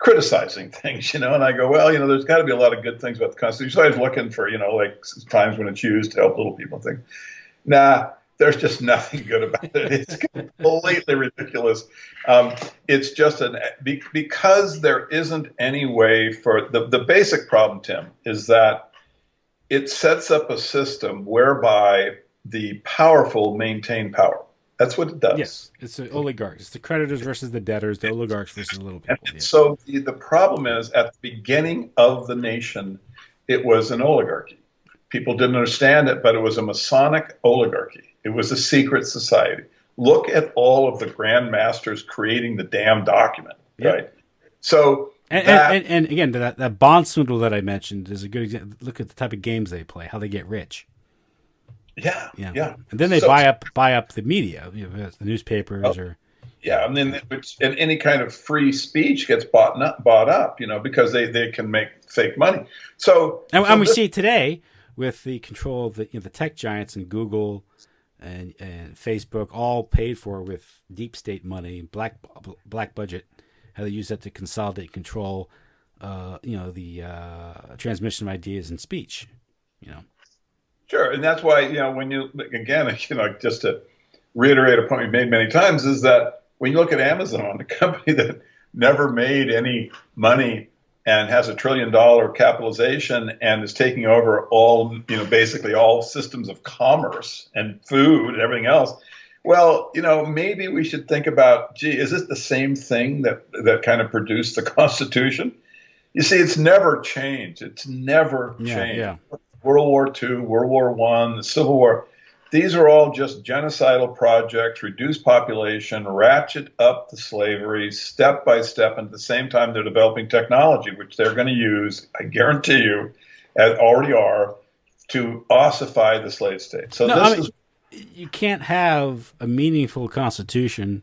criticizing things, and I go, well, there's got to be a lot of good things about the Constitution. So I was looking for, times when it's used to help little people and things. Nah, there's just nothing good about it. It's completely ridiculous. It's just because there isn't any way for the basic problem, Tim, is that it sets up a system whereby the powerful maintain power. That's what it does. Yes, it's the oligarchs. It's the creditors versus the debtors, the oligarchs versus the little people. And so the problem is, at the beginning of the nation, it was an oligarchy. People didn't understand it, but it was a Masonic oligarchy. It was a secret society. Look at all of the Grand Masters creating the damn document, right? So and again, that bond swindle that I mentioned is a good example. Look at the type of games they play, how they get rich. Yeah. And then they buy up the media, the newspapers or. Yeah, I mean, and any kind of free speech gets bought up, because they can make fake money. And we see today with the control of the tech giants and Google, and Facebook, all paid for with deep state money, black budget. How they use that to consolidate, control, the transmission of ideas and speech. You know. Sure, and that's why when you again, just to reiterate a point we've made many times, is that when you look at Amazon, a company that never made any money and has $1 trillion capitalization and is taking over all, basically all systems of commerce and food and everything else. Well, maybe we should think about, gee, is this the same thing that kind of produced the Constitution? You see, it's never changed. It's never changed. Yeah. World War II, World War I, the Civil War. These are all just genocidal projects, reduce population, ratchet up the slavery step by step, and at the same time they're developing technology, which they're going to use, I guarantee you, as already are, to ossify the slave state. So you can't have a meaningful constitution,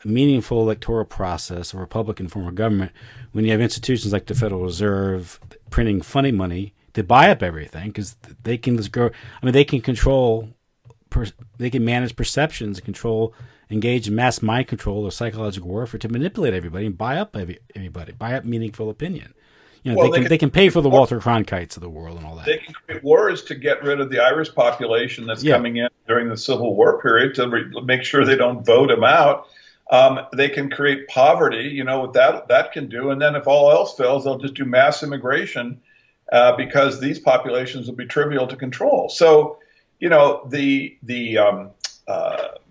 a meaningful electoral process, a Republican form of government when you have institutions like the Federal Reserve printing funny money to buy up everything, because they can just grow. They can control. They can manage perceptions, engage in mass mind control or psychological warfare to manipulate everybody and buy up everybody, buy up meaningful opinion. They can pay for the Walter Cronkites of the world and all that. They can create wars to get rid of the Irish population that's coming in during the Civil War period to make sure they don't vote them out. They can create poverty, what that can do. And then if all else fails, they'll just do mass immigration because these populations will be trivial to control. So,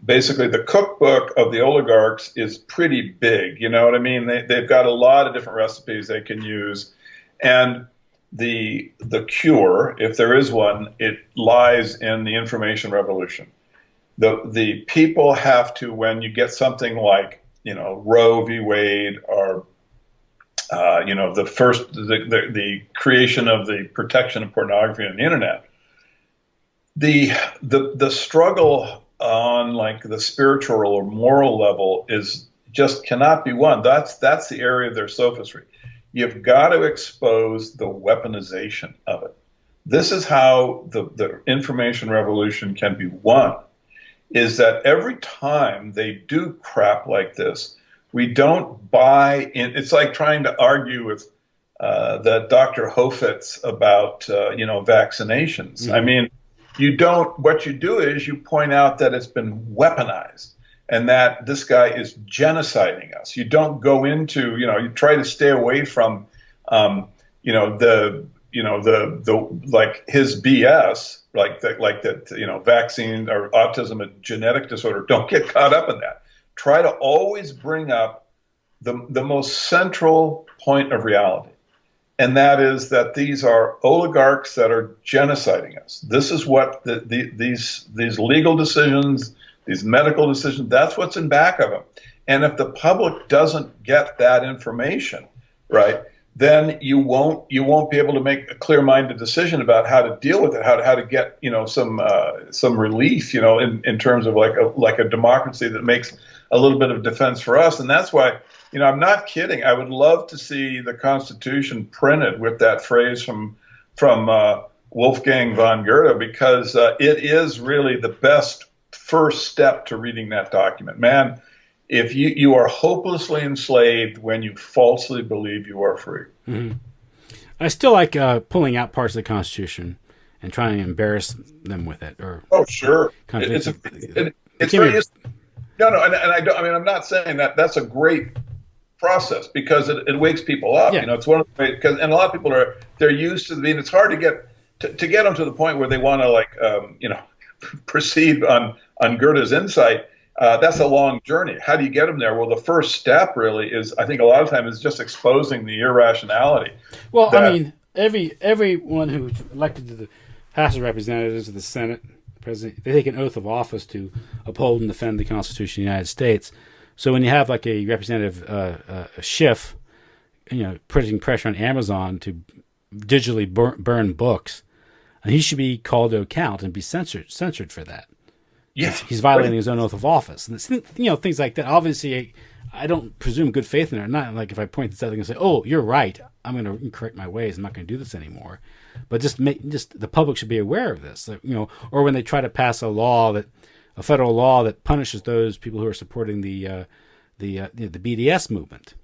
basically the cookbook of the oligarchs is pretty big. You know what I mean? They've got a lot of different recipes they can use. And the cure, if there is one, it lies in the information revolution. The people have to, when you get something like, Roe v. Wade or, the creation of the protection of pornography on the internet, the struggle on like the spiritual or moral level is just cannot be won. That's the area of their sophistry. You've got to expose the weaponization of it. This is how the information revolution can be won, is that every time they do crap like this, we don't buy in. It's like trying to argue with that Dr. Hofitz about, vaccinations. Mm-hmm. I mean, what you do is you point out that it's been weaponized and that this guy is genociding us. You don't go into, you try to stay away from, like his BS, like that, vaccine or autism, a genetic disorder. Don't get caught up in that. Try to always bring up the most central point of reality. And that is that these are oligarchs that are genociding us. This is what these legal decisions, these medical decisions, that's what's in back of them. And if the public doesn't get that information, right, then you won't be able to make a clear-minded decision about how to deal with it, how to get some relief, in terms of like a democracy that makes a little bit of defense for us. And that's why. I'm not kidding. I would love to see the Constitution printed with that phrase from Wolfgang von Goethe, because it is really the best first step to reading that document. Man, if you are hopelessly enslaved when you falsely believe you are free. Mm-hmm. I still like pulling out parts of the Constitution and trying to embarrass them with it. Sure. It's very. No, and I don't. I mean, I'm not saying that. That's a great process because it wakes people up. Yeah. It's one of the because and a lot of people they're used to being. It's hard to get them to the point where they want to proceed on Goethe's insight. That's a long journey. How do you get them there? Well, the first step really is, I think, a lot of time is just exposing the irrationality. Well, everyone who's elected to the House of Representatives or the Senate, President, they take an oath of office to uphold and defend the Constitution of the United States. So when you have like a Representative Schiff, putting pressure on Amazon to digitally burn books, and he should be called to account and be censored for that. Yeah, he's violating his own oath of office, and things like that. Obviously, I don't presume good faith in it. Not like if I point this out, they're going to say, "Oh, you're right. I'm going to correct my ways. I'm not going to do this anymore." But just the public should be aware of this, or when they try to pass a law that a federal law that punishes those people who are supporting the BDS movement,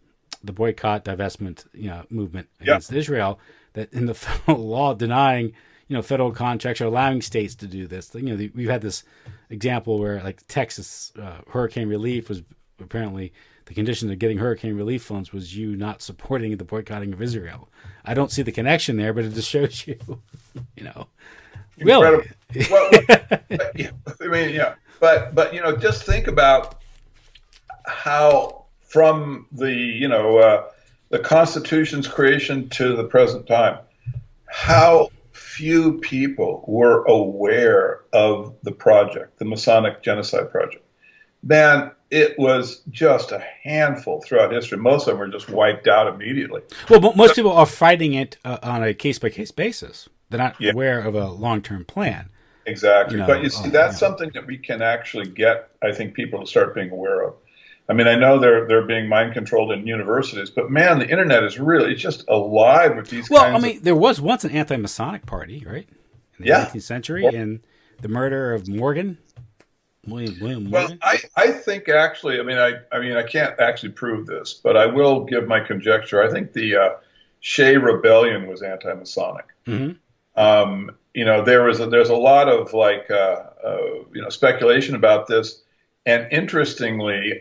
the boycott, divestment, movement against Israel. That in the federal law denying, federal contracts or allowing states to do this. We've had this example where, like, Texas hurricane relief was apparently the condition of getting hurricane relief funds was you not supporting the boycotting of Israel. I don't see the connection there, but it just shows you, really. Well, I mean, but just think about how from the Constitution's creation to the present time, how few people were aware of the project, the Masonic Genocide Project. Man, it was just a handful throughout history. Most of them were just wiped out immediately. Well, most people are fighting it on a case-by-case basis. They're not aware of a long-term plan. Exactly. But you see, that's something that we can actually get, I think, people to start being aware of. I mean, I know they're being mind controlled in universities, but man, the internet is really, it's just alive with these there was once an anti-Masonic party, right? In the 19th century, and the murder of William Morgan. Well, I think actually, I can't actually prove this, but I will give my conjecture. I think the Shea Rebellion was anti-Masonic. Mm-hmm. There's a lot of speculation about this. And interestingly,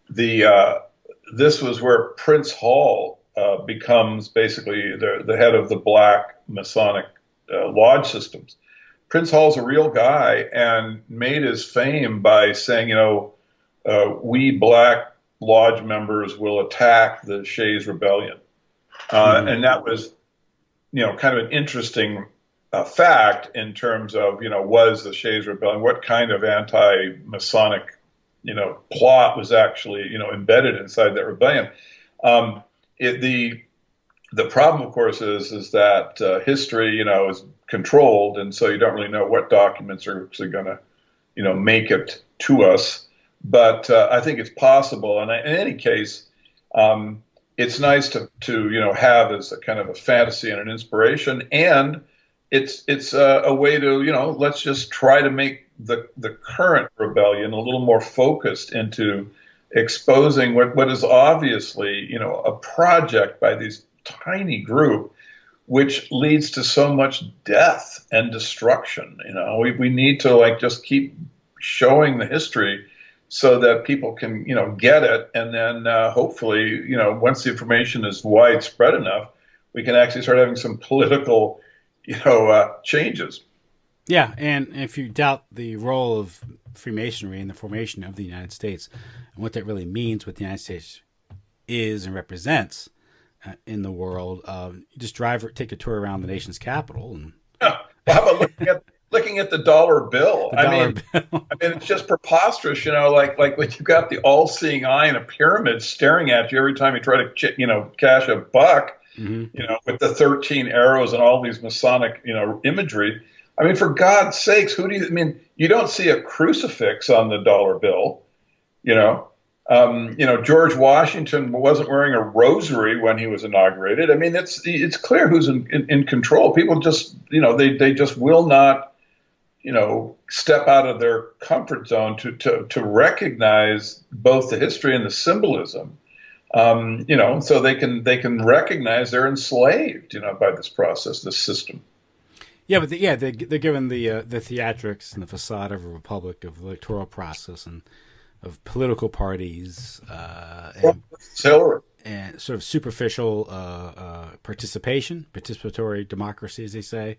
this was where Prince Hall becomes basically the head of the Black Masonic lodge systems. Prince Hall's a real guy and made his fame by saying, we Black lodge members will attack the Shays Rebellion. And that was, kind of an interesting fact in terms of, was the Shays Rebellion, what kind of anti-Masonic, plot was actually, embedded inside that rebellion. The problem, of course, is that history, is controlled, and so you don't really know what documents are actually going to, make it to us. But I think it's possible, and in any case, it's nice to have as a kind of a fantasy and an inspiration, and it's a way to, let's just try to make the current rebellion a little more focused into exposing what is obviously, a project by these tiny group, which leads to so much death and destruction. We need to just keep showing the history so that people can, get it. And then hopefully, once the information is widespread enough, we can actually start having some political, changes. Yeah. And if you doubt the role of Freemasonry in the formation of the United States and what that really means, what the United States is and represents in the world, you just take a tour around the nation's capital. And how about looking at the dollar bill? I mean, it's just preposterous, like when you've got the all-seeing eye in a pyramid staring at you every time you try to, cash a buck, with the 13 arrows and all these Masonic, imagery. I mean, for God's sakes, you don't see a crucifix on the dollar bill, George Washington wasn't wearing a rosary when he was inaugurated. I mean, it's clear who's in control. People just, they just will not, step out of their comfort zone to recognize both the history and the symbolism, so they can recognize they're enslaved, by this process, this system. Yeah, but they're given the theatrics and the facade of a republic, of the electoral process, and of political parties, and sort of superficial participatory democracy, as they say,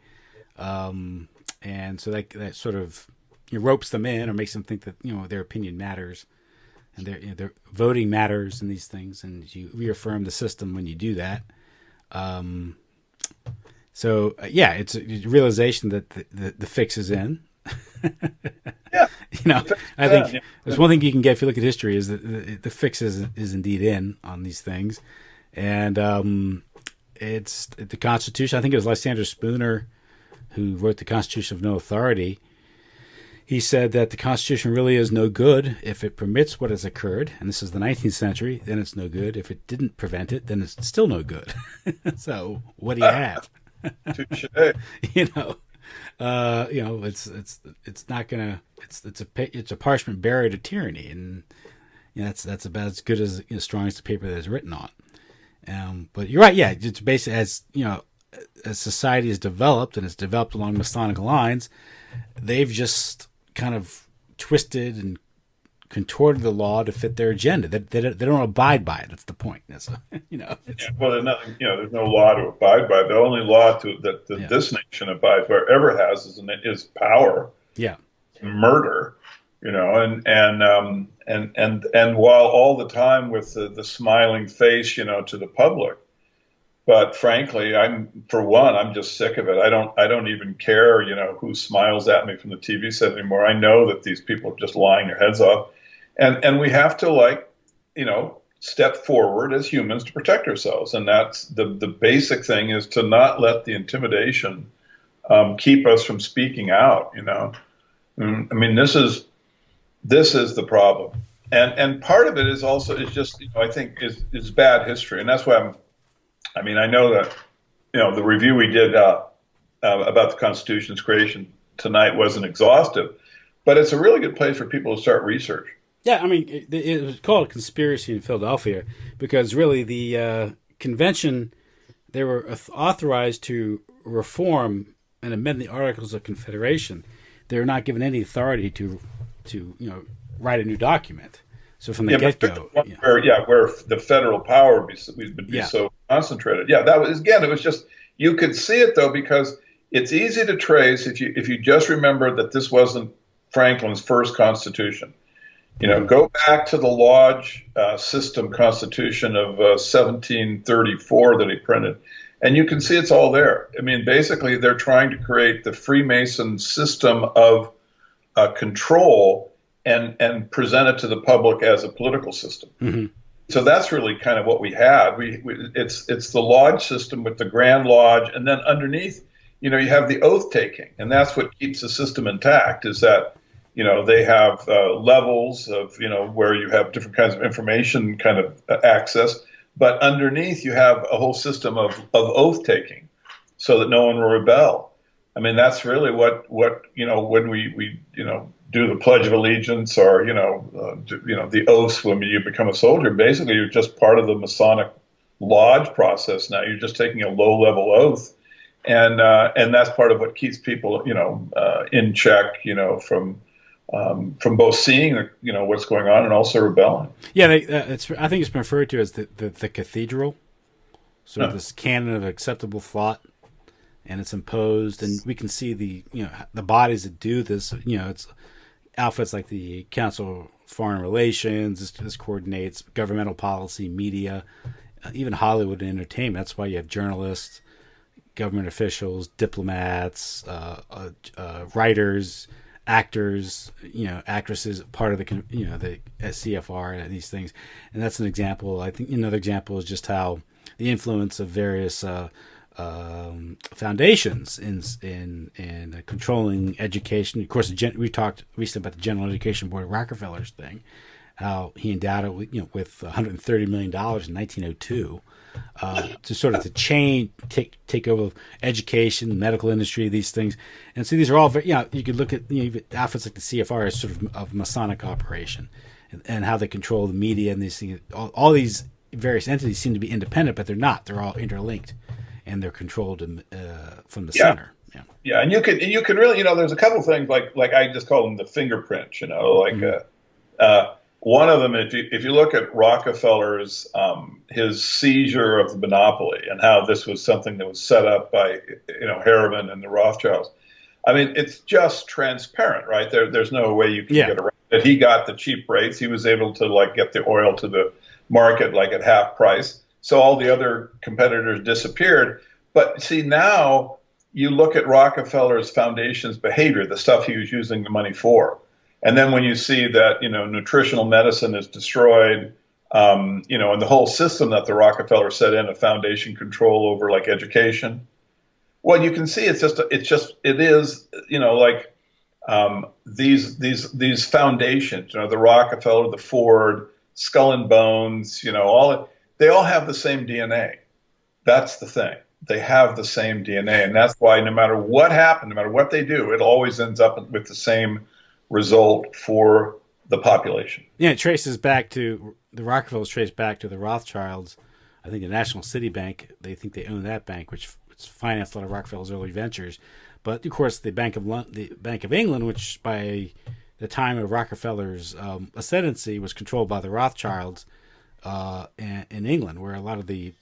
and so that sort of ropes them in or makes them think that their opinion matters, and their voting matters in these things, and you reaffirm the system when you do that. So it's a realization that the fix is in. Yeah. I think there's one thing you can get if you look at history is that the fix is indeed in on these things. And it's the Constitution. I think it was Lysander Spooner who wrote the Constitution of No Authority. He said that the Constitution really is no good if it permits what has occurred. And this is the 19th century. Then it's no good. If it didn't prevent it, then it's still no good. So what do you have? Touché. It's not gonna it's a parchment barrier to tyranny, and that's about as good as strong as the paper that is written on. But you're right. Yeah, it's basically as society has developed and it's developed along Masonic lines, they've just kind of twisted and contorted the law to fit their agenda. They don't abide by it. That's the point. That's Well, there's nothing. There's no law to abide by. The only law that this nation abides by, or ever has, is power. Yeah. Murder. And while all the time with the smiling face, to the public. But frankly, I'm just sick of it. I don't even care, who smiles at me from the TV set anymore. I know that these people are just lying their heads off. And we have to step forward as humans to protect ourselves. And that's the basic thing, is to not let the intimidation keep us from speaking out, I mean, this is the problem. And part of it is just, I think is bad history. And that's why I know that, the review we did about the Constitution's creation tonight wasn't exhaustive, but it's a really good place for people to start research. Yeah, I mean, it was called a conspiracy in Philadelphia because really the convention, they were authorized to reform and amend the Articles of Confederation. They were not given any authority to write a new document. So from the get-go, where the federal power would be so concentrated. Yeah, that was, again, it was just, you could see it though, because it's easy to trace if you just remember that this wasn't Franklin's first Constitution. Go back to the Lodge system Constitution of 1734 that he printed, and you can see it's all there. I mean, basically, they're trying to create the Freemason system of control and present it to the public as a political system. Mm-hmm. So that's really kind of what we had. It's the Lodge system with the Grand Lodge, and then underneath, you have the oath taking, and that's what keeps the system intact. Is that they have levels of, where you have different kinds of information kind of access, but underneath you have a whole system of oath taking so that no one will rebel. I mean, that's really what when we do the Pledge of Allegiance or, the oaths when you become a soldier, basically you're just part of the Masonic Lodge process now. You're just taking a low-level oath. And that's part of what keeps people, in check, from both seeing, what's going on and also rebelling. Yeah, I think it's been referred to as the cathedral, sort of this canon of acceptable thought, and it's imposed, and we can see the bodies that do this. It's outfits like the Council of Foreign Relations. This coordinates governmental policy, media, even Hollywood and entertainment. That's why you have journalists, government officials, diplomats, writers, actors, actresses, part of the CFR and these things. And that's an example. I think another example is just how the influence of various foundations in controlling education. Of course, we talked recently about the General Education Board of Rockefeller's thing, how he endowed it with $130 million in 1902 to sort of take over education, medical industry, these things. And so these are all very, you could look at outfits like the CFR as sort of Masonic operation, and how they control the media and these things. All these various entities seem to be independent, but they're not. They're all interlinked, and they're controlled from the center. Yeah, and you can really, there's a couple of things like I just call them the fingerprints. One of them, if you look at Rockefeller's his seizure of the monopoly and how this was something that was set up by Harriman and the Rothschilds. I mean, it's just transparent, right? There's no way you can get around it. He got the cheap rates. He was able to get the oil to the market at half price. So all the other competitors disappeared. But see, now you look at Rockefeller's foundation's behavior, the stuff he was using the money for. And then when you see that, nutritional medicine is destroyed, and the whole system that the Rockefeller set in, a foundation control over education. Well, you can see it is, these foundations, the Rockefeller, the Ford, Skull and Bones, they all have the same DNA. That's the thing. they have the same DNA, and that's why no matter what happened, no matter what they do, it always ends up with the same result for the population. Yeah, it traces back to the Rockefellers, traced back to the Rothschilds. I think the National City Bank, they think they own that bank, which financed a lot of Rockefeller's early ventures. But of course, the Bank of England, which by the time of Rockefeller's ascendancy was controlled by the Rothschilds in England, where a lot of the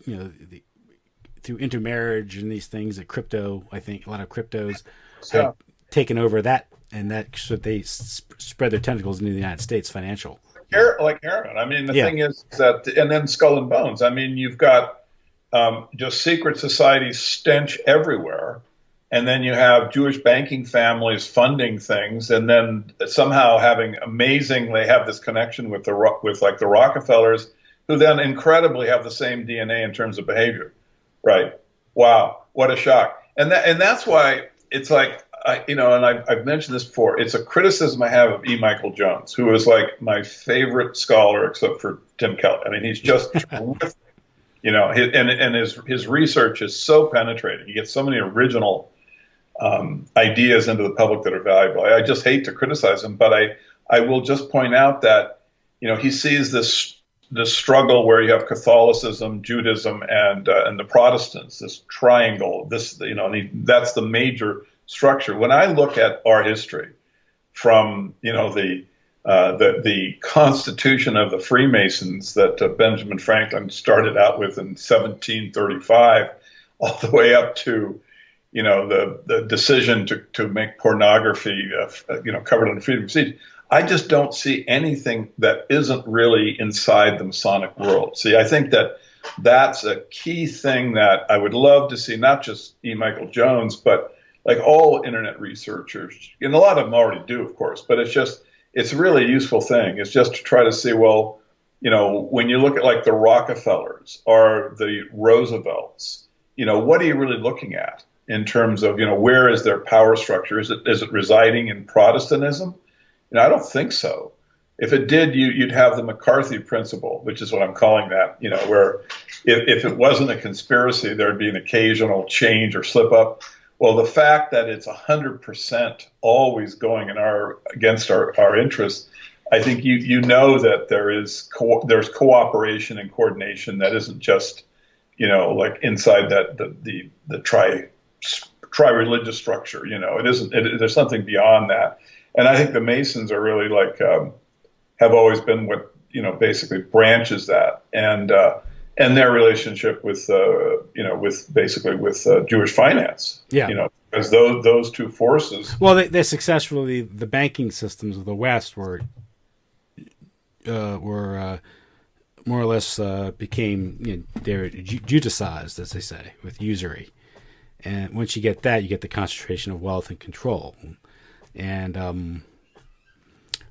through intermarriage and these things, I think a lot of cryptos had taken over that, and that so they spread their tentacles into the United States financial. Like heroin. I mean, the thing is that, and then Skull and Bones. I mean, you've got just secret society stench everywhere, and then you have Jewish banking families funding things, and then somehow they have this connection with the Rockefellers, who then incredibly have the same DNA in terms of behavior. Right. Wow. What a shock. And that's why it's like, and I've mentioned this before, it's a criticism I have of E. Michael Jones, who is like my favorite scholar, except for Tim Keller. I mean, he's just terrific, and his research is so penetrating. He gets so many original ideas into the public that are valuable. I just hate to criticize him, but I will just point out that, he sees this struggle where you have Catholicism, Judaism, and the Protestants, this triangle, that's the major structure. When I look at our history from, the Constitution of the Freemasons that Benjamin Franklin started out with in 1735, all the way up to, the decision to make pornography, covered under freedom of speech, I just don't see anything that isn't really inside the Masonic world. See, I think that's a key thing that I would love to see, not just E. Michael Jones, but like all internet researchers, and a lot of them already do, of course, but it's really a useful thing. It's just to try to see, well, when you look at like the Rockefellers or the Roosevelts, what are you really looking at in terms of, where is their power structure? Is it residing in Protestantism? I don't think so. If it did, you'd have the McCarthy principle, which is what I'm calling that, where if it wasn't a conspiracy, there'd be an occasional change or slip up. Well, the fact that it's 100% always going against our interests, I think that there's cooperation and coordination that isn't just, like inside that the tri-religious structure. It isn't. There's something beyond that. And I think the Masons are really have always been what, basically branches that, and their relationship with, with Jewish finance. Yeah. Because those two forces. Well, they successfully, the banking systems of the West were more or less became, they were Judicized, as they say, with usury. And once you get that, you get the concentration of wealth and control. And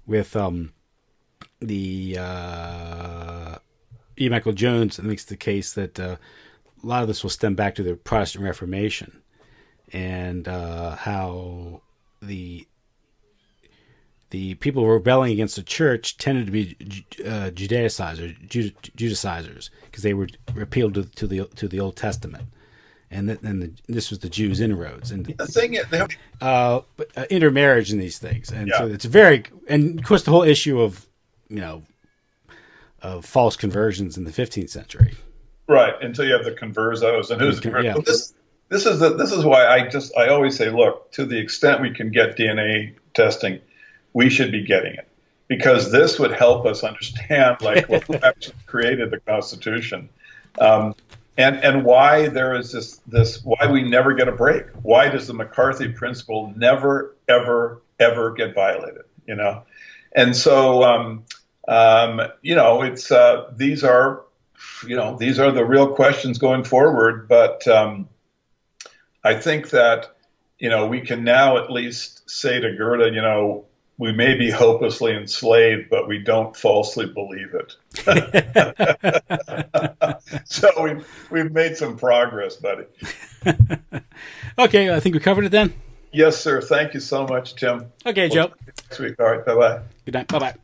with the E. Michael Jones, it makes the case that a lot of this will stem back to the Protestant Reformation and how the people rebelling against the church tended to be Judaicizers because they were appealed to the Old Testament. And this was the Jews' inroads, and the thing is, intermarriage in these things, and so it's and of course the whole issue of of false conversions in the 15th century, right? Until you have the conversos, and who's this is why I always say, look, to the extent we can get DNA testing, we should be getting it, because this would help us understand who actually created the Constitution. And why there is this why we never get a break? Why does the McCarthy principle never, ever, ever get violated? And so it's these are the real questions going forward. But I think that we can now at least say to Goethe, we may be hopelessly enslaved, but we don't falsely believe it. So we've made some progress, buddy. Okay, I think we covered it then. Yes, sir. Thank you so much, Tim. Okay, Joe. Next week. All right. Bye-bye. Good night. Bye-bye.